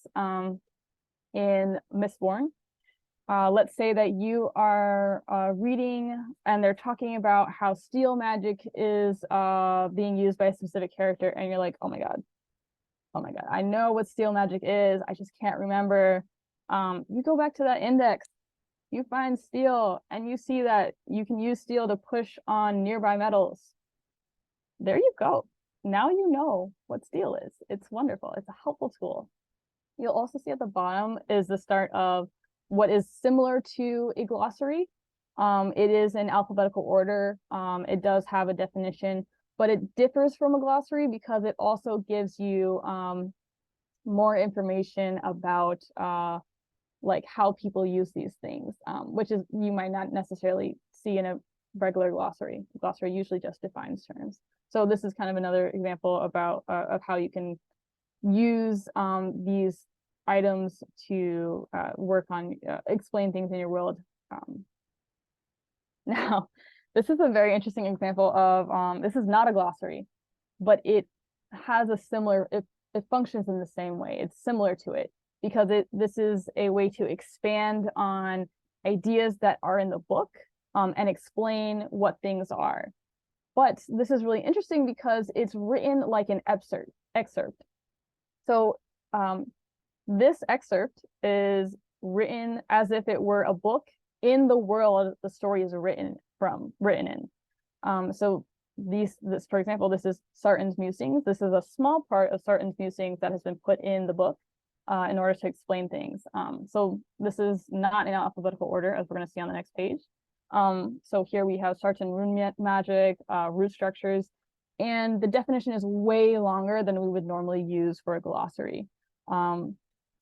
in Mistborn. Let's say that you are reading and they're talking about how steel magic is being used by a specific character, and you're like, oh my God, I know what steel magic is, I just can't remember. You go back to that index, you find steel, and you see that you can use steel to push on nearby metals. There you go. Now you know what steel is. It's wonderful. It's a helpful tool. You'll also see at the bottom is the start of what is similar to a glossary. It is in alphabetical order. It does have a definition, but it differs from a glossary because it also gives you more information about like how people use these things, which is you might not necessarily see in a regular glossary. The glossary usually just defines terms. So this is kind of another example about of how you can use these items to work on explain things in your world. Now, this is a very interesting example of this is not a glossary, but it has a similar, it functions in the same way. It's similar to it. because this is a way to expand on ideas that are in the book, and explain what things are. But this is really interesting because it's written like an excerpt. So this excerpt is written as if it were a book in the world the story is written in. So this, for example, this is Sarton's musings. This is a small part of Sarton's musings that has been put in the book in order to explain things. So this is not in alphabetical order, as we're going to see on the next page. So here we have Sarton rune magic, root structures, and the definition is way longer than we would normally use for a glossary.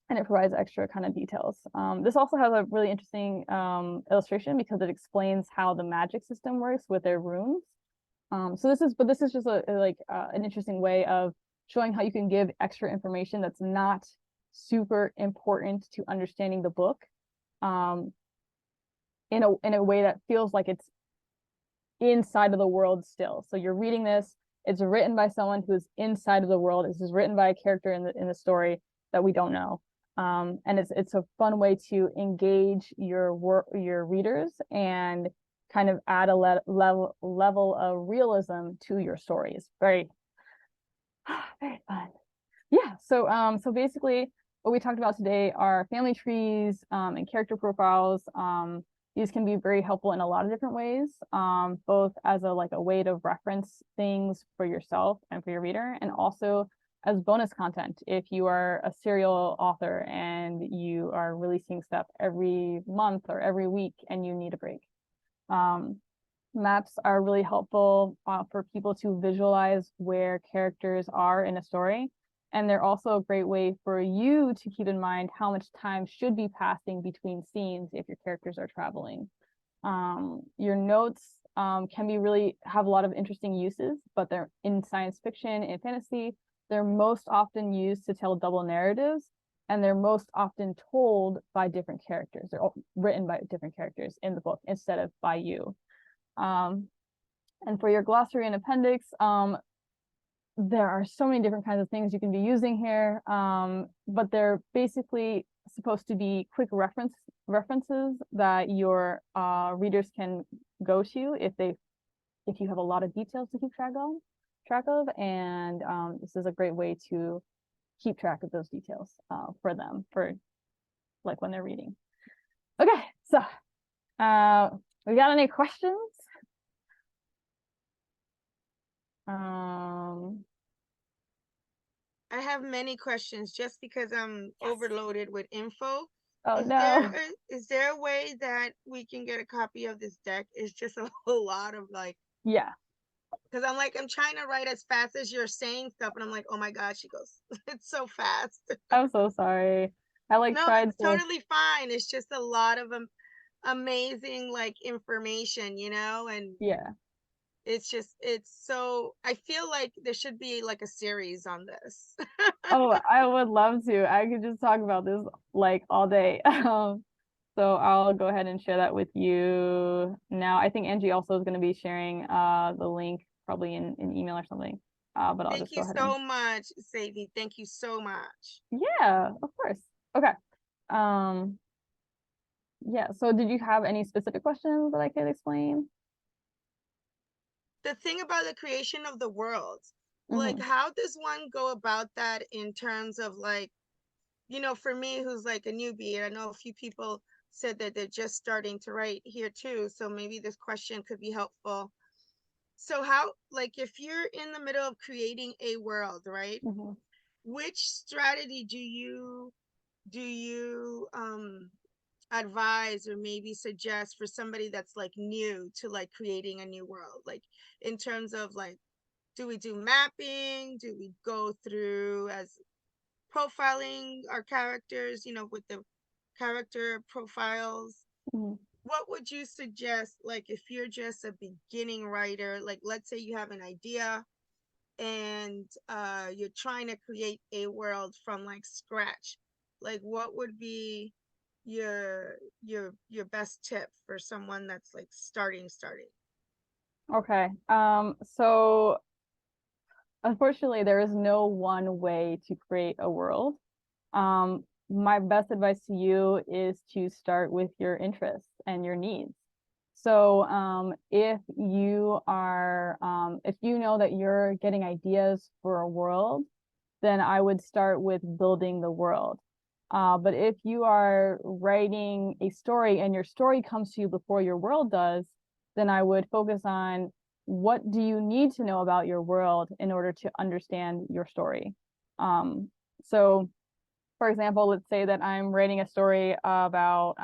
And it provides extra kind of details. This also has a really interesting illustration because it explains how the magic system works with their runes. So this is just an interesting way of showing how you can give extra information that's not super important to understanding the book, in a way that feels like it's inside of the world still. So you're reading this, it's written by someone who's inside of the world. This is written by a character in the story that we don't know. And it's a fun way to engage your readers and kind of add a level of realism to your stories. Very fun. Yeah. So basically, what we talked about today are family trees and character profiles. These can be very helpful in a lot of different ways, both as a way to reference things for yourself and for your reader, and also as bonus content if you are a serial author and you are releasing stuff every month or every week and you need a break. Maps are really helpful for people to visualize where characters are in a story. And they're also a great way for you to keep in mind how much time should be passing between scenes if your characters are traveling. Your notes can have a lot of interesting uses, but they're in science fiction and fantasy. They're most often used to tell double narratives, and they're most often told by different characters. They're written by different characters in the book instead of by you. And for your glossary and appendix, there are so many different kinds of things you can be using here, but they're basically supposed to be quick references that your readers can go to if you have a lot of details to keep track of, and this is a great way to keep track of those details for them for when they're reading. Okay, so we got any questions? I have many questions just because I'm overloaded with info. Oh, no. Is there a way that we can get a copy of this deck? It's just a whole lot of yeah. Because I'm trying to write as fast as you're saying stuff, and I'm like, oh my God, she goes, it's so fast. I'm so sorry. I no, tried it's totally fine. It's just a lot of amazing information, and yeah. It's so, I feel like there should be a series on this. Oh, I would love to. I could just talk about this all day. So I'll go ahead and share that with you now. I think Angie also is going to be sharing the link probably in email or something. But I'll just go ahead. Thank you so much, Zaivy. Thank you so much. Yeah, of course. Okay. Yeah, so did you have any specific questions that I could explain? The thing about the creation of the world, how does one go about that in terms of for me, who's a newbie, and I know a few people said that they're just starting to write here too, so maybe this question could be helpful. So how, if you're in the middle of creating a world, right? Which strategy do you advise or maybe suggest for somebody that's new to creating a new world, in terms of do we do mapping, do we go through as profiling our characters, with the character profiles? What would you suggest if you're just a beginning writer, let's say you have an idea and you're trying to create a world from scratch, what would be your best tip for someone that's starting? Okay. So unfortunately there is no one way to create a world. my best advice to you is to start with your interests and your needs. So if you are, if you know that you're getting ideas for a world, then I would start with building the world. But if you are writing a story and your story comes to you before your world does, then I would focus on what do you need to know about your world in order to understand your story. So for example, let's say that I'm writing a story about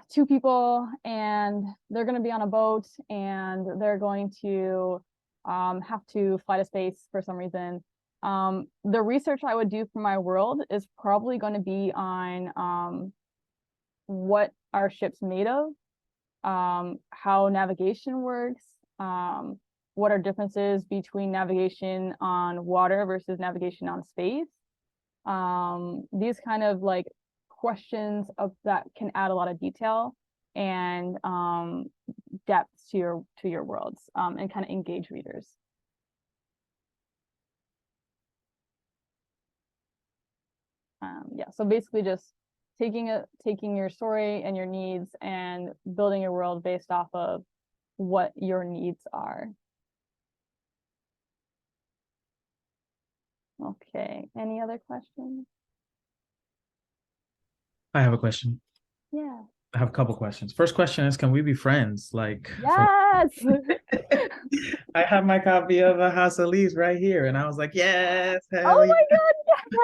two people and they're going to be on a boat and they're going to have to fly to space for some reason. The research I would do for my world is probably going to be on what are ships made of, how navigation works, what are differences between navigation on water versus navigation on space. These kind of like questions of that can add a lot of detail and depth to your worlds, and kind of engage readers. Yeah, so basically just taking your story and your needs and building your world based off of what your needs are. Okay, any other questions? I have a question. Yeah. I have a couple questions. First question is, can we be friends? Like, yes. I have my copy of A House of Leaves right here, and I was like, yes, hell Oh yeah. my God, yes.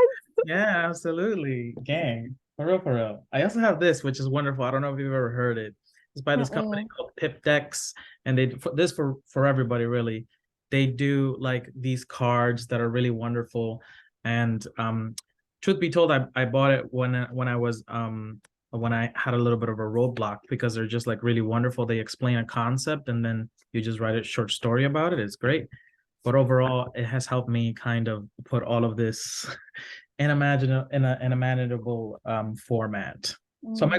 Yeah, absolutely. Gang. For real, for real. I also have this, which is wonderful. I don't know if you've ever heard it. It's by this company called Pip Decks, and they this for everybody really. They do like these cards that are really wonderful. And truth be told, I bought it when I was when I had a little bit of a roadblock, because they're just like really wonderful. They explain a concept and then you just write a short story about it. It's great. But overall, it has helped me kind of put all of this in a manageable format. So my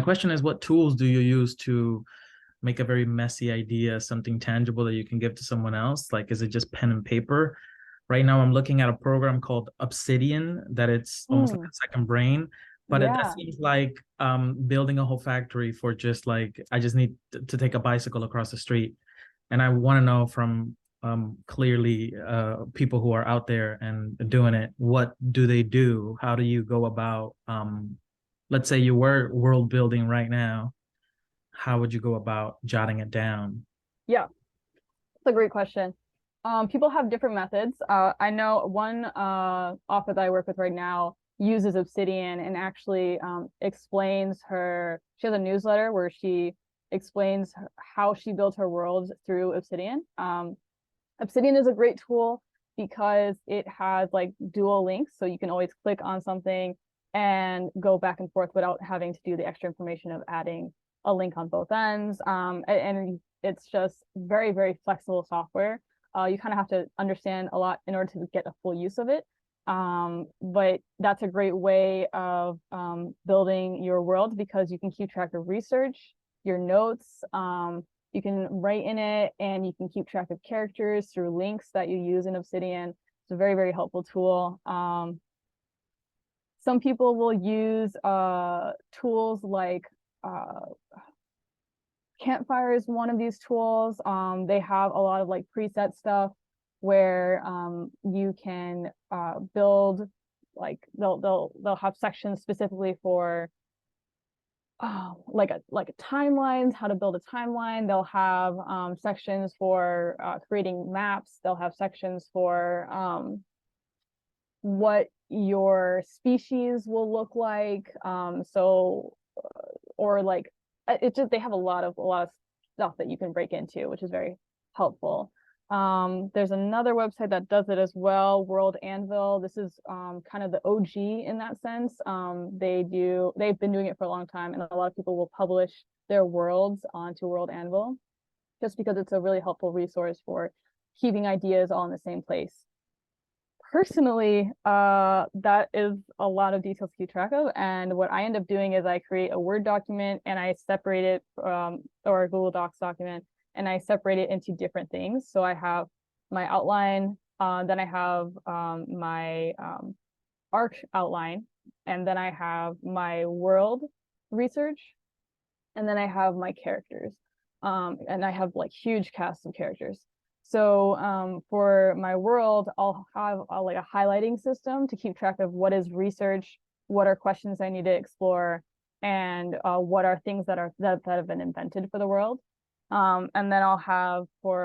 question is, what tools do you use to make a very messy idea something tangible that you can give to someone else? Like, is it just pen and paper? Right now, I'm looking at a program called Obsidian, that it's almost like a second brain, but that seems like building a whole factory for just like, I just need to take a bicycle across the street. And I want to know from clearly people who are out there and doing it, what do they do? How do you go about, let's say you were world building right now, how would you go about jotting it down? Yeah, that's a great question. People have different methods. I know one author that I work with right now uses Obsidian and actually explains she has a newsletter where she explains how she built her world through Obsidian. Obsidian is a great tool because it has like dual links, so you can always click on something and go back and forth without having to do the extra information of adding a link on both ends. And it's just very, very flexible software. You kind of have to understand a lot in order to get a full use of it. But that's a great way of building your world, because you can keep track of research, your notes, you can write in it, and you can keep track of characters through links that you use in Obsidian. It's a very, very helpful tool. Some people will use tools like Campfire is one of these tools. They have a lot of like preset stuff where you can build, like they'll have sections specifically for like timelines, how to build a timeline. They'll have sections for creating maps. They'll have sections for what your species will look like. Or like it's just, they have a lot of stuff that you can break into, which is very helpful. There's another website that does it as well, World Anvil. This is kind of the OG in that sense. They've been doing it for a long time, and a lot of people will publish their worlds onto World Anvil just because it's a really helpful resource for keeping ideas all in the same place. Personally, that is a lot of details to keep track of, and what I end up doing is I create a Word document and I separate it, or a Google Docs document, and I separate it into different things. So I have my outline, then I have my arc outline, and then I have my world research, and then I have my characters. And I have like huge casts of characters. So for my world, I'll have like a highlighting system to keep track of what is research, what are questions I need to explore, and what are things that have been invented for the world. And then I'll have for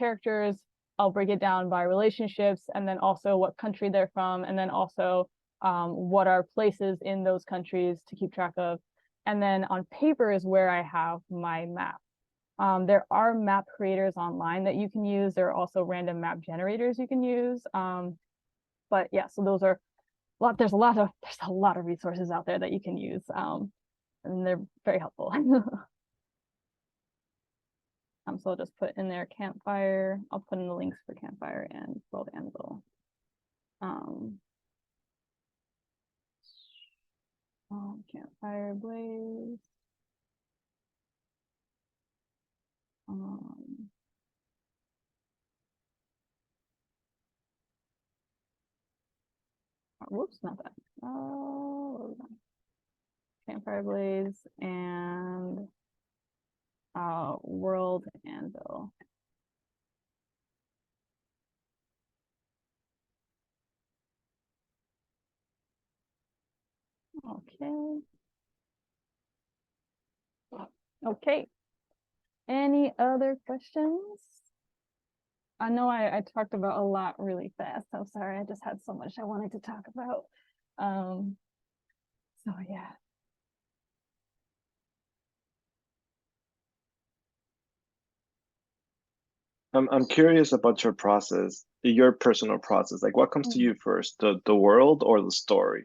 characters, I'll break it down by relationships, and then also what country they're from, and then also what are places in those countries to keep track of. And then on paper is where I have my map. There are map creators online that you can use. There are also random map generators you can use. But yeah, so those are there's a lot of resources out there that you can use. And they're very helpful. So I'll just put in there Campfire. I'll put in the links for Campfire and World Anvil. Campfire Blaze. Whoops, not that. Campfire Blaze and World Anvil. Okay. Okay. Any other questions? I know I talked about a lot really fast. I'm sorry. I just had so much I wanted to talk about. So yeah. I'm curious about your process, your personal process. Like, what comes to you first, the world or the story?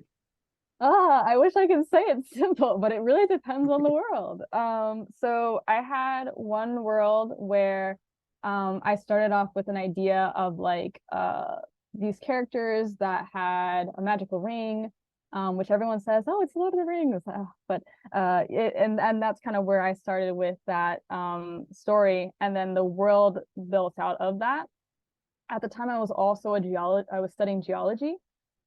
I wish I could say it's simple, but it really depends on the world. So I had one world where I started off with an idea of like these characters that had a magical ring, which everyone says, oh, it's Lord of the Rings. But and that's kind of where I started with that story, and then the world built out of that. At the time, I was also I was studying geology.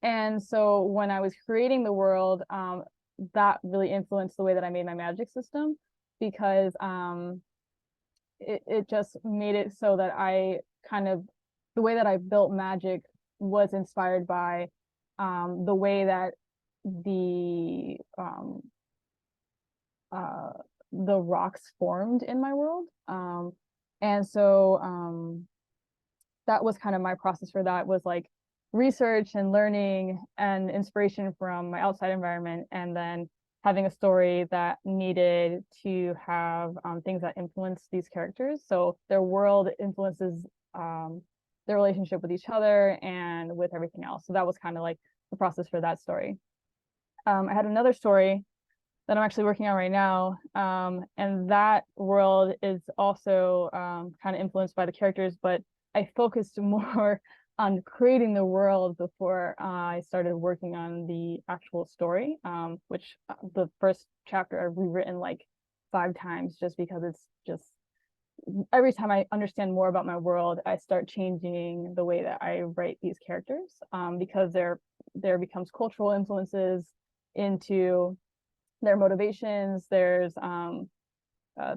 And so when I was creating the world, that really influenced the way that I made my magic system, because it just made it so that the way that I built magic was inspired by the way that the rocks formed in my world. And so that was kind of my process for that, was like research and learning and inspiration from my outside environment, and then having a story that needed to have things that influence these characters. So their world influences their relationship with each other and with everything else. So that was kind of like the process for that story. I had another story that I'm actually working on right now, and that world is also kind of influenced by the characters, but I focused more on creating the world before I started working on the actual story, which the first chapter I've rewritten like 5 times, just because it's just every time I understand more about my world, I start changing the way that I write these characters, because there becomes cultural influences into their motivations. There's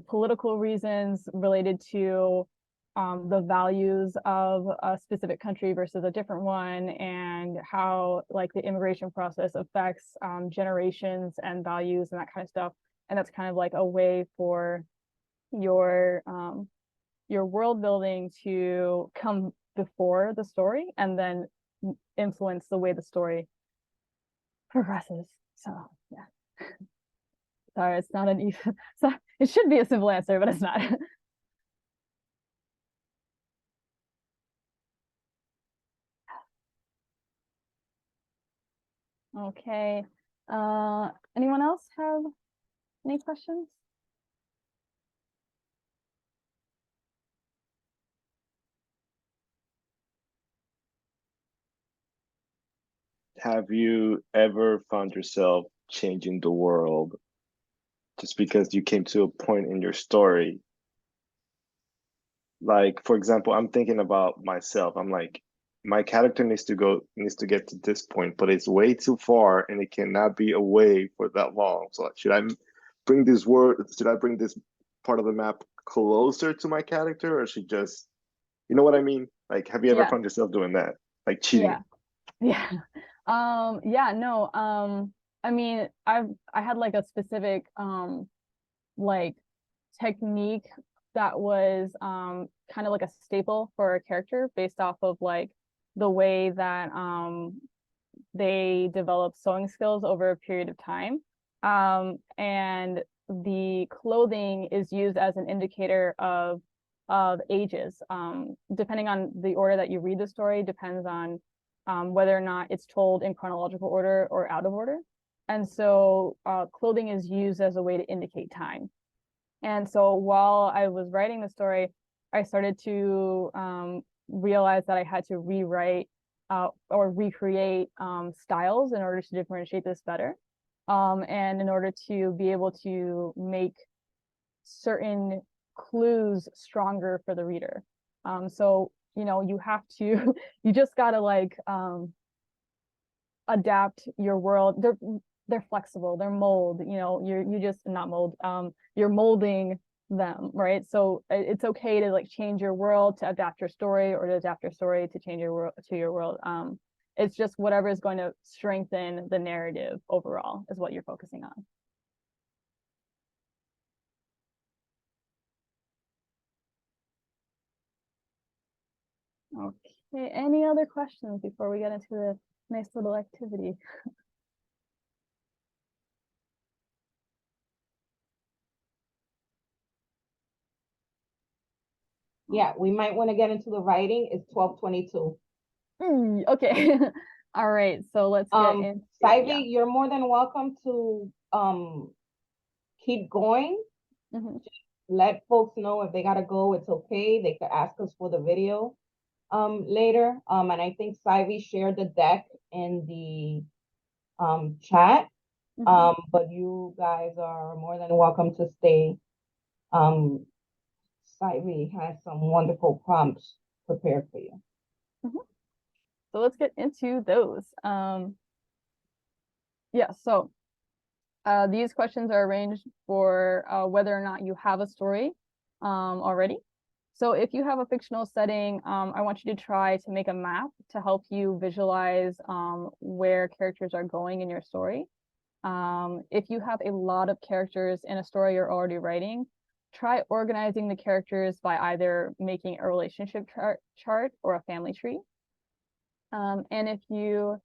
political reasons related to the values of a specific country versus a different one, and how like the immigration process affects generations and values and that kind of stuff. And that's kind of like a way for your world building to come before the story and then influence the way the story progresses. So yeah. Sorry, it's not an even, so it should be a simple answer, but it's not. Okay. Anyone else have any questions? Have you ever found yourself changing the world just because you came to a point in your story? Like, for example, I'm thinking about myself. I'm like, my character needs to get to this point, but it's way too far and it cannot be away for that long. So should I bring this part of the map closer to my character, or should just, you know what I mean? Like, have you ever Yeah. found yourself doing that? Like cheating? Yeah. Yeah, no, I mean, I had like a specific like technique that was kind of like a staple for a character based off of like the way that they develop sewing skills over a period of time. And the clothing is used as an indicator of ages. Depending on the order that you read the story depends on whether or not it's told in chronological order or out of order. And so clothing is used as a way to indicate time. And so while I was writing the story, I started to realize that I had to rewrite or recreate styles in order to differentiate this better. And in order to be able to make certain clues stronger for the reader. So, you know, you have to, you just gotta like adapt your world. They're flexible, they're mold, you know, you just not mold, you're molding them, right? So it's okay to like change your world to adapt your story, or to adapt your story to change your world to your world. It's just whatever is going to strengthen the narrative overall is what you're focusing on. Okay, any other questions before we get into the nice little activity? Yeah, we might want to get into the writing. It's 12:22. Okay. All right, so let's get into Zaivy, yeah. you're more than welcome to keep going. Let folks know if they gotta go, it's okay. They could ask us for the video later. And I think Zaivy shared the deck in the chat. But you guys are more than welcome to stay. Zaivy has some wonderful prompts prepared for you. So let's get into those. Yeah, so these questions are arranged for whether or not you have a story already. So if you have a fictional setting, I want you to try to make a map to help you visualize where characters are going in your story. If you have a lot of characters in a story you're already writing, try organizing the characters by either making a relationship chart or a family tree. And if you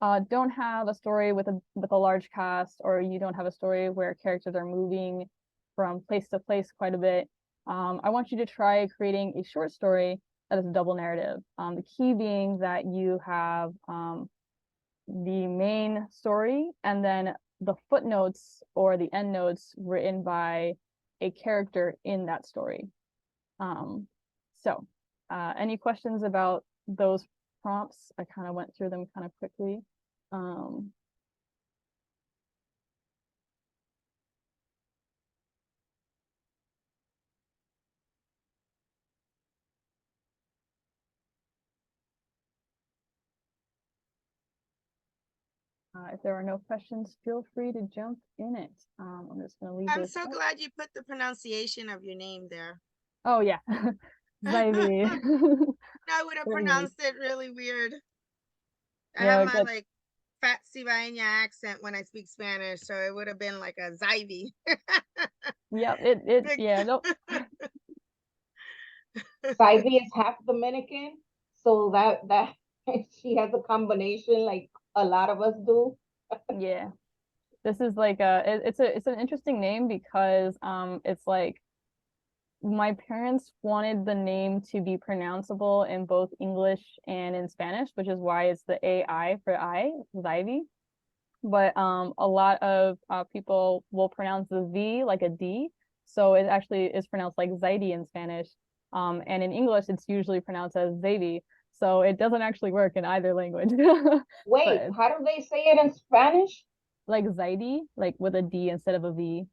don't have a story with a large cast, or you don't have a story where characters are moving from place to place quite a bit, I want you to try creating a short story that is a double narrative. The key being that you have the main story and then the footnotes or the endnotes written by a character in that story. So any questions about those prompts? I kind of went through them kind of quickly. If there are no questions, feel free to jump in it. I'm just going to leave I'm this so up. glad you put the pronunciation of your name there. Oh, yeah. Zaivy. I would have pronounced it really weird. I Yeah, have my like fat Cibaeña accent when I speak Spanish, so it would have been like a Zaivy. Yep, yeah, nope. Zaivy is half Dominican, so that she has a combination like a lot of us do. Yeah, this is like it's an interesting name because it's like my parents wanted the name to be pronounceable in both English and in Spanish, which is why it's the AI for Zaivy. But a lot of people will pronounce the V like a D, so it actually is pronounced like Zaidi in Spanish. And in English, it's usually pronounced as Zaivy, so it doesn't actually work in either language. Wait, how do they say it in Spanish? Like Zaidi, like with a D instead of a V.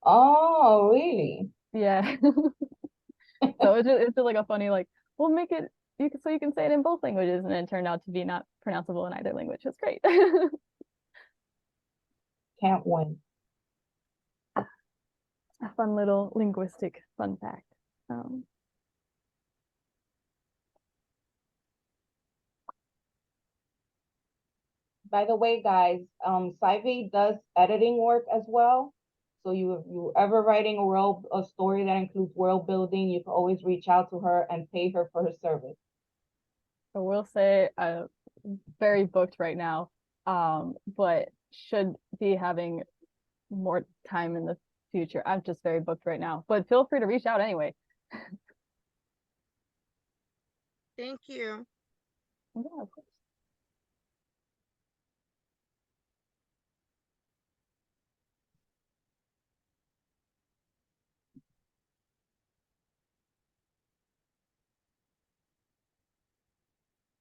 Oh, really? Yeah. So it's just like a funny, like, we'll make it you can say it in both languages, and it turned out to be not pronounceable in either language. It's great. Can't win. A fun little linguistic fun fact. By the way, guys, Zaivy does editing work as well. So you ever writing a story that includes world building, you can always reach out to her and pay her for her service. So we'll say very booked right now, but should be having more time in the future. I'm just very booked right now, but feel free to reach out anyway. Thank you. Yeah, of course.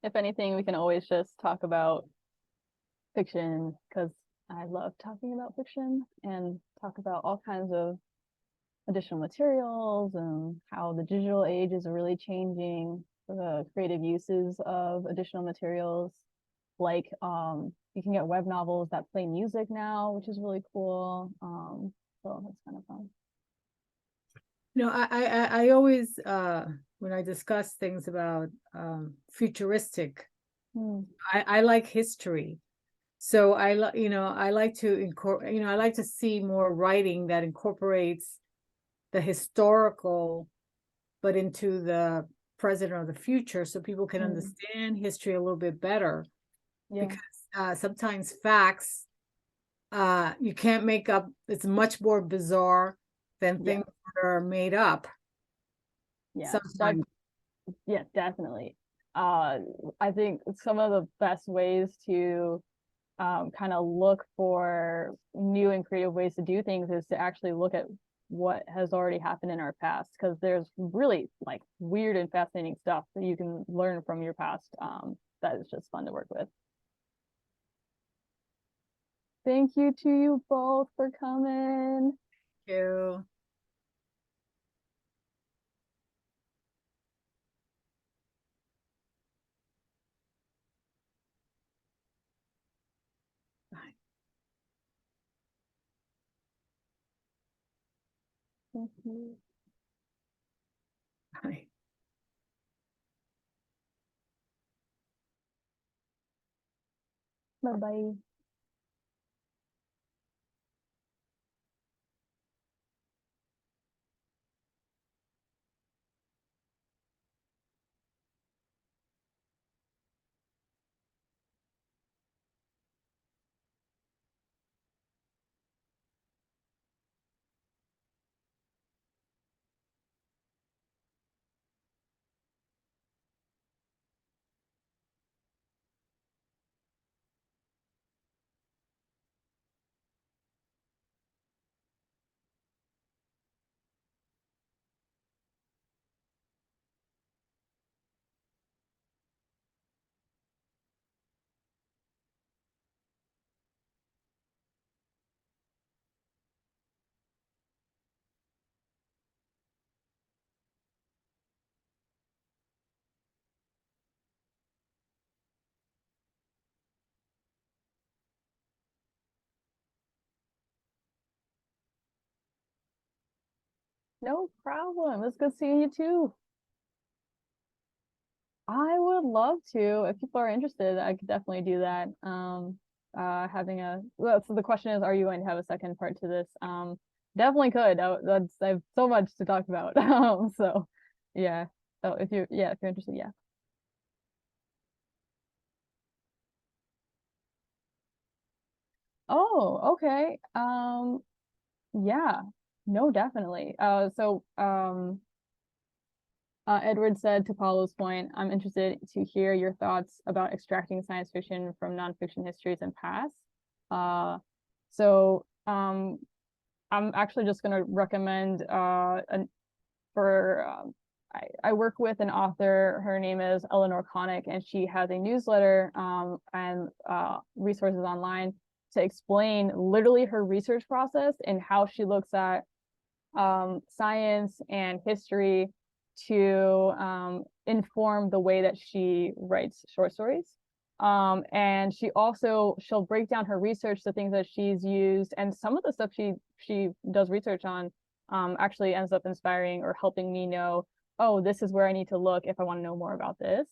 If anything, we can always just talk about fiction, because I love talking about fiction, and talk about all kinds of additional materials and how the digital age is really changing the creative uses of additional materials. Like you can get web novels that play music now, which is really cool. So that's kind of fun. You know, I always when I discuss things about futuristic, I like history. So I like to I like to see more writing that incorporates the historical, but into the present or the future, so people can understand history a little bit better. Yeah. Because sometimes facts you can't make up. It's much more bizarre than things that are made up. Yeah. Sometimes. Yeah, definitely. I think some of the best ways to kind of look for new and creative ways to do things is to actually look at what has already happened in our past, because there's really like weird and fascinating stuff that you can learn from your past that is just fun to work with. Thank you to you both for coming. Thank you. Thank you. Bye. Bye-bye. No problem. It's good seeing you too. I would love to. If people are interested, I could definitely do that. So the question is, are you going to have a second part to this? Definitely could. I have so much to talk about. So yeah. So if you're interested, yeah. Oh, okay. Yeah. No, definitely. Edward said, to Paulo's point, I'm interested to hear your thoughts about extracting science fiction from nonfiction histories and past. I'm actually just going to recommend I work with an author. Her name is Eleanor Connick, and she has a newsletter and resources online to explain literally her research process and how she looks at science and history to inform the way that she writes short stories. And she'll break down her research, the things that she's used, and some of the stuff she does research on actually ends up inspiring or helping me know, oh, this is where I need to look if I want to know more about this.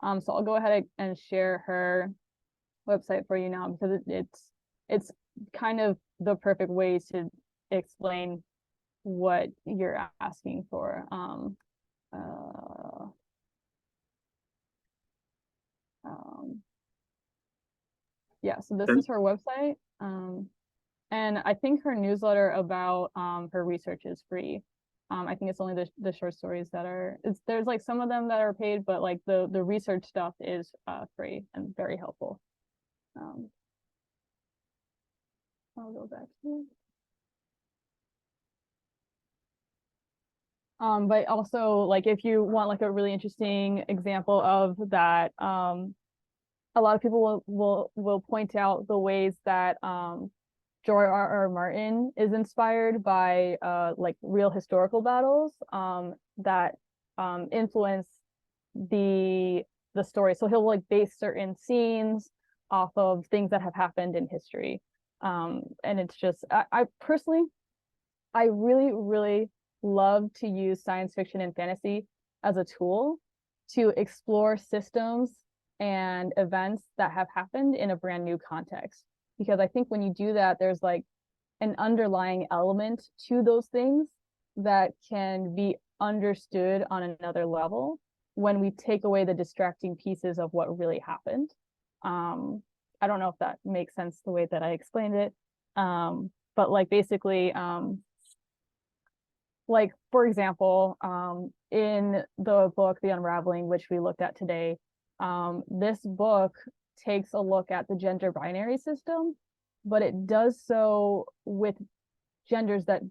So I'll go ahead and share her website for you now, because it's kind of the perfect way to explain what you're asking for. Yeah, so this is her website. And I think her newsletter about her research is free. I think it's only the short stories that are, there's like some of them that are paid, but like the research stuff is free and very helpful. I'll go back here. But also, like, if you want like a really interesting example of that, a lot of people will point out the ways that George R.R. Martin is inspired by like real historical battles that influence the story. So he'll like base certain scenes off of things that have happened in history. And it's just, I personally, I really love to use science fiction and fantasy as a tool to explore systems and events that have happened in a brand new context. Because I think when you do that, there's like an underlying element to those things that can be understood on another level when we take away the distracting pieces of what really happened. I don't know if that makes sense the way that I explained it. But like basically, like for example, in the book, The Unraveling, which we looked at today, this book takes a look at the gender binary system, but it does so with genders that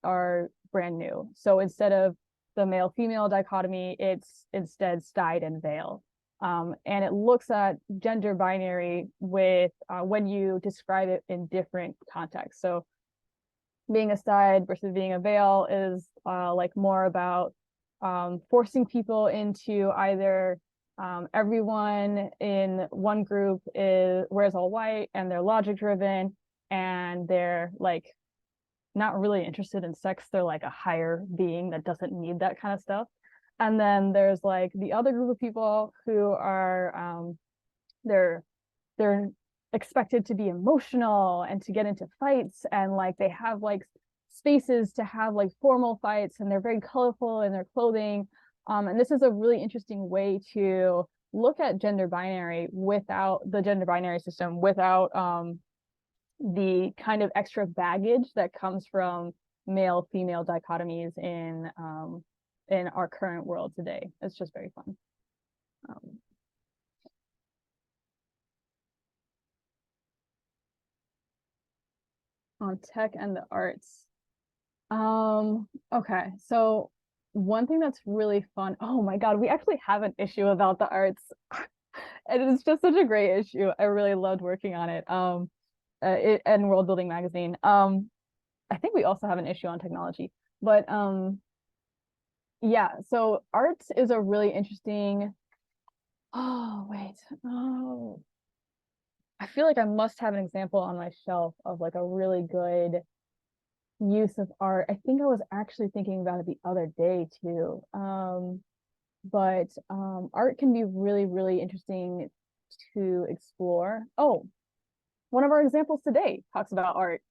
are brand new. So instead of the male-female dichotomy, it's instead stide and veil. And it looks at gender binary with when you describe it in different contexts. So being a stide versus being a veil is like more about forcing people into either everyone in one group wears all white and they're logic driven and they're like not really interested in sex. They're like a higher being that doesn't need that kind of stuff. And then there's like the other group of people who are they're expected to be emotional and to get into fights, and like they have like spaces to have like formal fights, and they're very colorful in their clothing. And this is a really interesting way to look at gender binary without the gender binary system, without the kind of extra baggage that comes from male-female dichotomies in our current world today. It's just very fun. On tech and the arts. Okay, so one thing that's really fun, oh my God, we actually have an issue about the arts. And it's just such a great issue. I really loved working on it. In Worldbuilding Magazine. I think we also have an issue on technology, but yeah, so arts is a really interesting, oh wait, oh, I feel like I must have an example on my shelf of like a really good use of art. I think I was actually thinking about it the other day too. But art can be really interesting to explore. Oh, one of our examples today talks about art.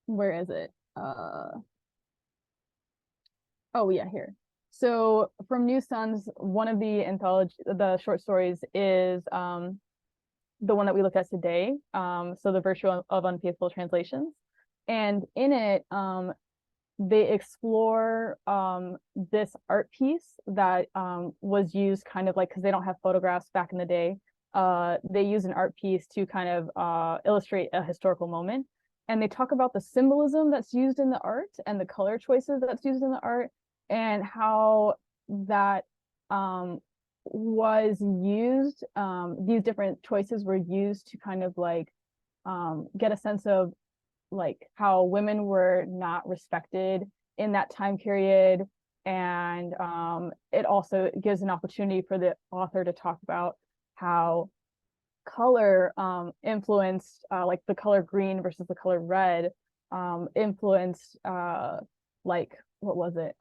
Where is it? Oh yeah, here. So from New Suns, one of the anthology, the short stories is the one that we looked at today. So The Virtue of Unfaithful Translations. And in it, they explore this art piece that was used kind of like, because they don't have photographs back in the day, they use an art piece to kind of illustrate a historical moment. And they talk about the symbolism that's used in the art and the color choices that's used in the art, and how that was used, these different choices were used to kind of like get a sense of like how women were not respected in that time period, And it also gives an opportunity for the author to talk about how color influenced, like the color green versus the color red, influenced, like, what was it?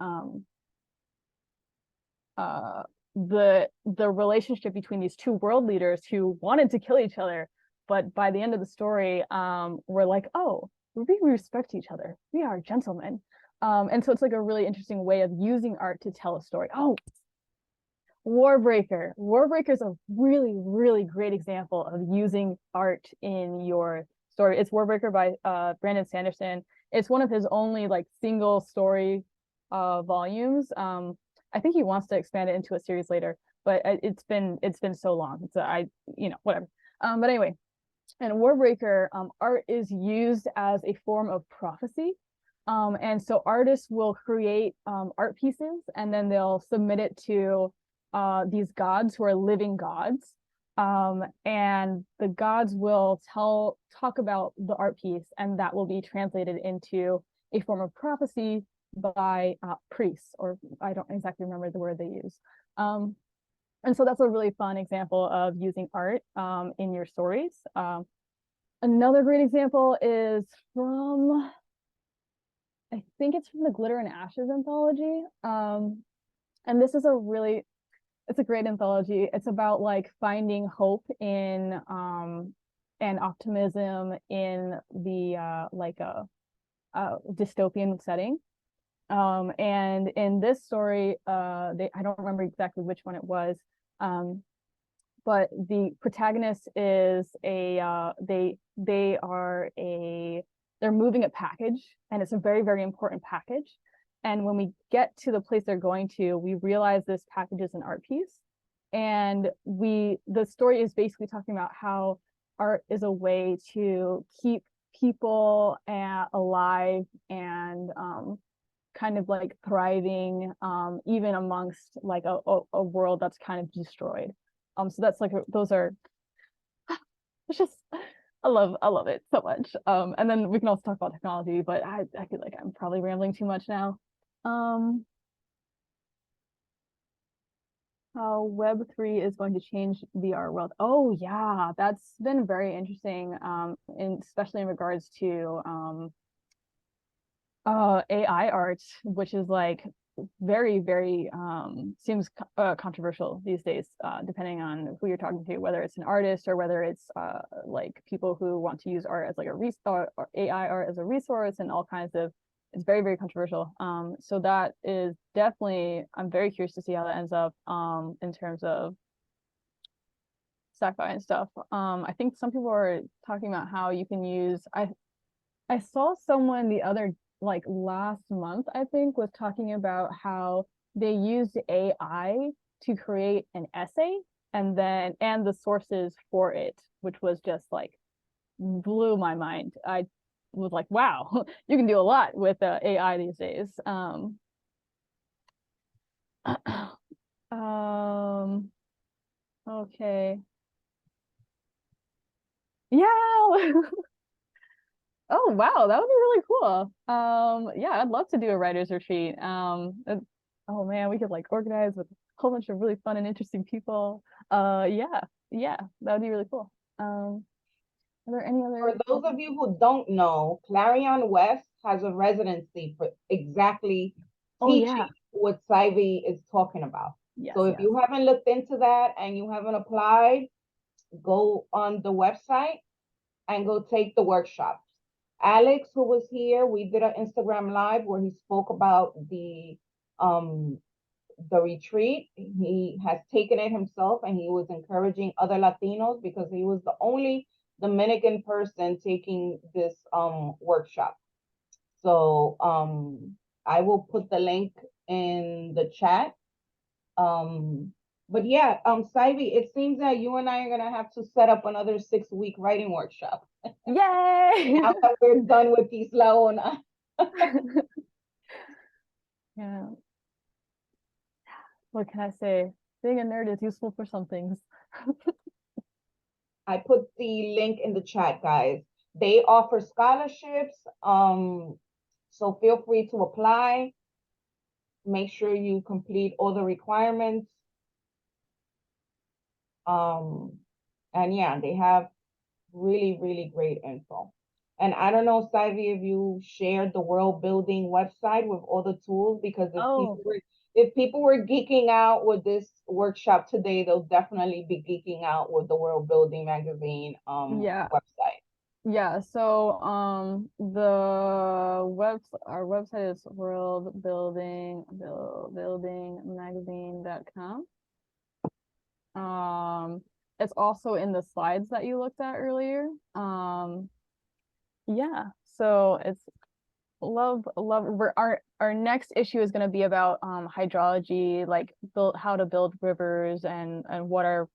The relationship between these two world leaders who wanted to kill each other, but by the end of the story, we're like, oh, we respect each other. We are gentlemen. And so it's like a really interesting way of using art to tell a story. Oh, Warbreaker. Warbreaker is a really, really great example of using art in your story. It's Warbreaker by Brandon Sanderson. It's one of his only like single story volumes. I think he wants to expand it into a series later, but it's been so long. So whatever. But anyway, in Warbreaker, art is used as a form of prophecy. And so artists will create art pieces, and then they'll submit it to these gods who are living gods. And the gods will talk about the art piece, and that will be translated into a form of prophecy by priests, or I don't exactly remember the word they use. And so that's a really fun example of using art in your stories. Another great example is from, I think it's from the Glitter and Ashes anthology. And this is it's a great anthology. It's about like finding hope in and optimism in the like a dystopian setting. And in this story, I don't remember exactly which one it was, but the protagonist is they're moving a package, and it's a very, very important package. And when we get to the place they're going to, we realize this package is an art piece. And the story is basically talking about how art is a way to keep people alive and kind of like thriving, even amongst like a world that's kind of destroyed. So that's like, those are, it's just, I love it so much. And then we can also talk about technology, but I feel like I'm probably rambling too much now. How Web3 is going to change the art world. Oh yeah, that's been very interesting, especially in regards to AI art, which is like very, very seems controversial these days, depending on who you're talking to, whether it's an artist or whether it's like people who want to use art as like a resource, or AI art as a resource, and all kinds of, it's very, very controversial. So that is definitely, I'm very curious to see how that ends up in terms of sci-fi and stuff. I think some people are talking about how you can use, I saw someone the other, like last month, I think, was talking about how they used AI to create an essay, and the sources for it, which was just like blew my mind. I was like, wow, you can do a lot with AI these days. Okay. Yeah. Oh wow, that would be really cool. Yeah, I'd love to do a writer's retreat. Oh man, we could like organize with a whole bunch of really fun and interesting people. Yeah, that would be really cool. Are there any other? For those of you who don't know, Clarion West has a residency for exactly teaching what Zaivy is talking about. Yes, so if you haven't looked into that and you haven't applied, go on the website and go take the workshop. Alex, who was here, we did an Instagram live where he spoke about the retreat. He has taken it himself, and he was encouraging other Latinos because he was the only Dominican person taking this workshop. So I will put the link in the chat. But yeah, Zaivy, it seems that you and I are gonna have to set up another 6-week writing workshop. Yay! Now that we're done with Quislaona. Yeah. What can I say? Being a nerd is useful for some things. I put the link in the chat, guys. They offer scholarships, so feel free to apply. make sure you complete all the requirements. And yeah, they have really, really great info. And I don't know, Zaivy, if you shared the Worldbuilding website with all the tools, because if people were geeking out with this workshop today, they'll definitely be geeking out with the Worldbuilding Magazine website. Yeah, so our website is worldbuildingmagazine.com. It's also in the slides that you looked at earlier. Yeah, so it's love. Our next issue is going to be about hydrology, like how to build rivers and what are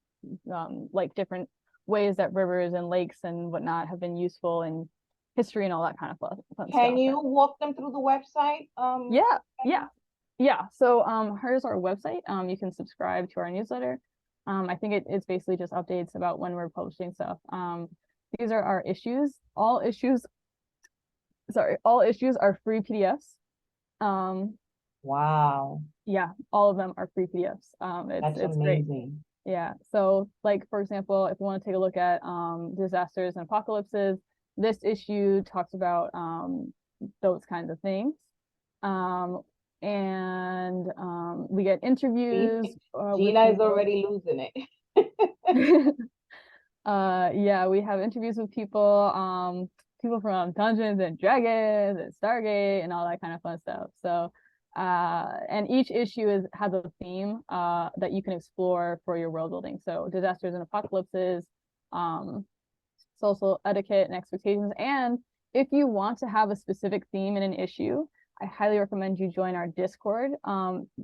like different ways that rivers and lakes and whatnot have been useful in history and all that kind of fun stuff. Can you walk them through the website? Yeah. So here's our website. You can subscribe to our newsletter. I think it's basically just updates about when we're publishing stuff. These are our issues. All issues are free PDFs. Wow. Yeah, all of them are free PDFs. That's amazing. Great. Yeah. So like, for example, if you want to take a look at disasters and apocalypses, this issue talks about those kinds of things. We get interviews. Gina is already losing it. Yeah, we have interviews with people from Dungeons and Dragons and Stargate and all that kind of fun stuff. So and each issue has a theme that you can explore for your world building. So disasters and apocalypses, social etiquette and expectations. And if you want to have a specific theme in an issue, I highly recommend you join our Discord,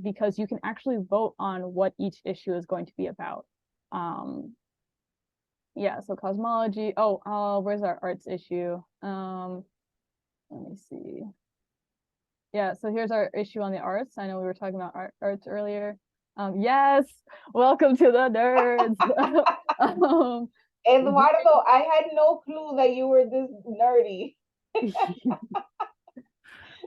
because you can actually vote on what each issue is going to be about. Yeah, so cosmology. Where's our arts issue? Let me see. Yeah, so here's our issue on the arts. I know we were talking about arts earlier. Yes, welcome to the nerds. Eduardo, I had no clue that you were this nerdy.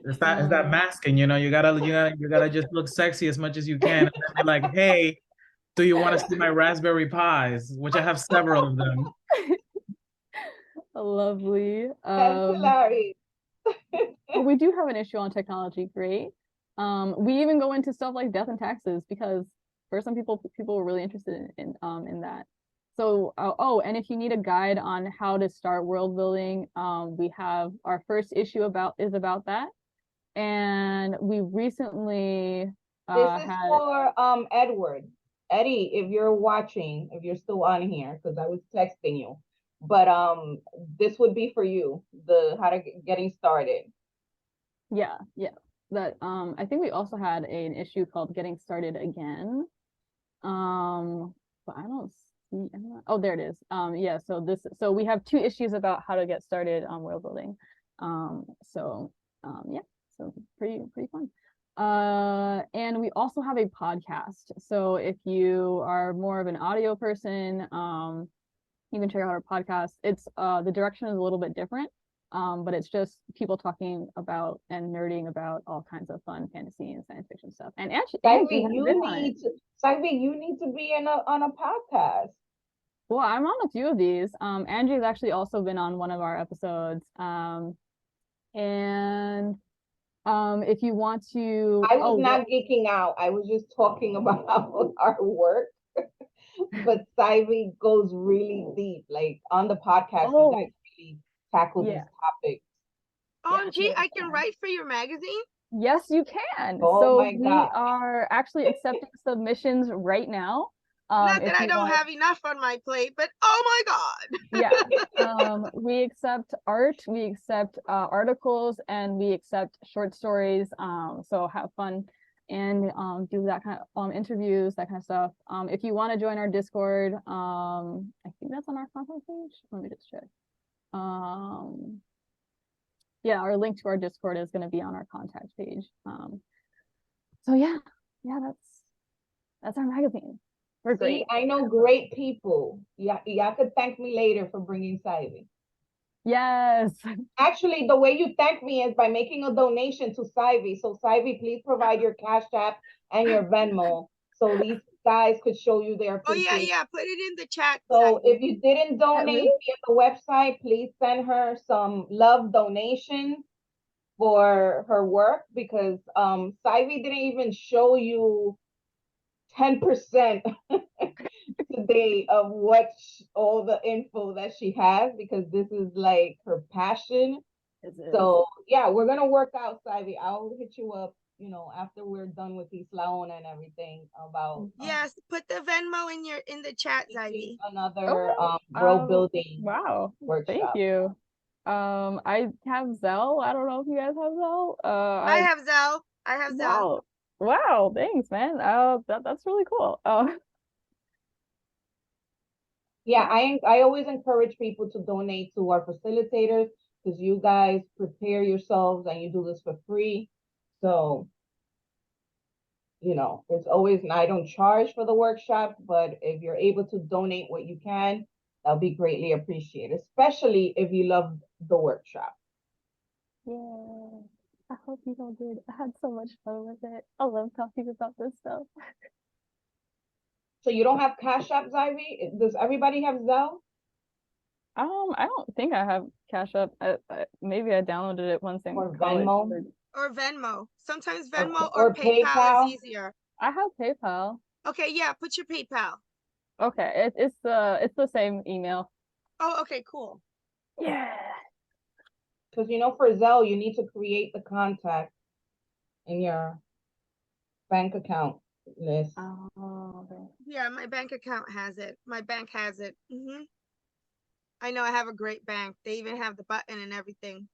It's that masking, you gotta just look sexy as much as you can, and then be like, hey, do you want to see my Raspberry Pis, which I have several of them. Lovely. That's hilarious. We do have an issue on technology. Great. We even go into stuff like death and taxes, because for some people are really interested in that. So and if you need a guide on how to start world building, we have our first issue about that. And we recently this is for Edward. Eddie, if you're watching, if you're still on here, because I was texting you, but this would be for you, the how to getting started. Yeah. That I think we also had an issue called Getting Started Again. But I don't see. Oh, there it is. Yeah. So we have 2 issues about how to get started on world building. Yeah. So pretty fun. And we also have a podcast. So if you are more of an audio person, you can check out our podcast. It's the direction is a little bit different, but it's just people talking about and nerding about all kinds of fun fantasy and science fiction stuff. And actually, Zaivy, you need to be on a podcast. Well, I'm on a few of these. Angie's actually also been on one of our episodes. If you want to, I was not geeking out. I was just talking about our work. But Zaivy goes really deep, like on the podcast. You guys really tackle these topics. OMG, I can write for your magazine? Yes, you can. Oh my we God. are actually accepting submissions right now. Not that I don't have enough on my plate, but oh my God. Yeah. We accept art, we accept articles, and we accept short stories. So have fun and do that kind of interviews, that kind of stuff. If you want to join our Discord, I think that's on our contact page. Let me just check. Yeah, our link to our Discord is going to be on our contact page. So yeah, that's our magazine. We're great. See, I know great people. Y'all could thank me later for bringing Zaivy. Yes. Actually, the way you thank me is by making a donation to Zaivy. So Zaivy, please provide your Cash App and your Venmo so these guys could show you their Oh yeah, appreciation. yeah. Put it in the chat. So Zaivy. if you didn't donate really? via the website, please send her some love donation for her work, because Zaivy didn't even show you 10% today of what all the info that she has, because this is like her passion. So yeah, we're gonna work out, Zaivy. I'll hit you up, you know, after we're done with Quislaona and everything about Yes, put the Venmo in the chat, teaching Zaivy. another Okay. world building Wow. Thank workshop. you. I have Zelle. I don't know if you guys have Zelle. I have Zelle. I have Zelle. Wow. Wow, thanks, man. That's really cool. Yeah, I always encourage people to donate to our facilitators, because you guys prepare yourselves and you do this for free. So, you know, it's always, and I don't charge for the workshop, but if you're able to donate what you can, that'll be greatly appreciated, especially if you love the workshop. Yeah. I hope you all did. I had so much fun with it. I love talking about this stuff. So you don't have Cash App, Zaivy? Does everybody have Zelle? I don't think I have Cash App. Maybe I downloaded it once in Or college. Venmo? Or Venmo. Sometimes Or- Venmo or or PayPal PayPal? is easier. I have PayPal. Okay, yeah, put your PayPal. Okay, it's the same email. Oh, okay, cool. Yeah. Because, you know, for Zelle, you need to create the contact in your bank account list. Oh, okay. Yeah, my bank account has it. My bank has it. I know I have a great bank. They even have the button and everything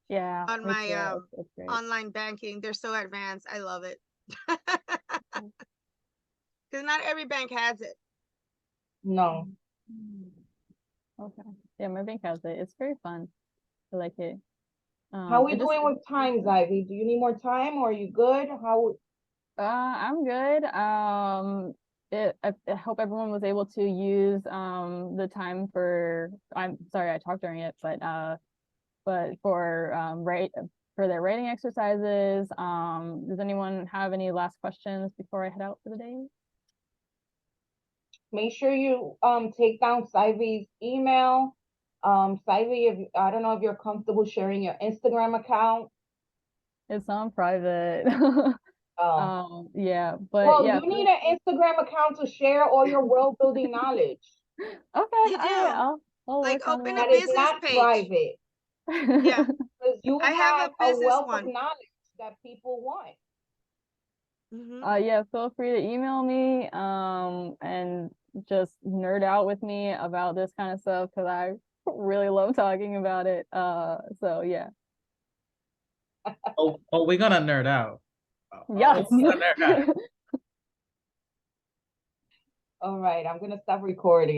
Yeah. on me my too. It's great. online banking. They're so advanced. I love it. Because not every bank has it. No. Okay. Yeah, my bank has it. It's very fun. I like it. How are we it just- doing with time, Zaivy? Do you need more time, or are you good? How? I'm good. I hope everyone was able to use the time for, I'm sorry I talked during it, but for their writing exercises. Does anyone have any last questions before I head out for the day? Make sure you take down Zaivy's email. Zaivy, if I don't know if you're comfortable sharing your Instagram account. It's on private. Yeah, but Well, yeah. you need an Instagram account to share all your world building knowledge. Okay, You all right, do. I'll Like, work on open that. a That is business not page. private, Yeah, because you I have have a a business wealth one. of knowledge that people want. Yeah, feel free to email me and just nerd out with me about this kind of stuff, because I really love talking about it. So yeah. Oh, we're gonna nerd out. Yes. We're gonna nerd out. All right, I'm gonna stop recording.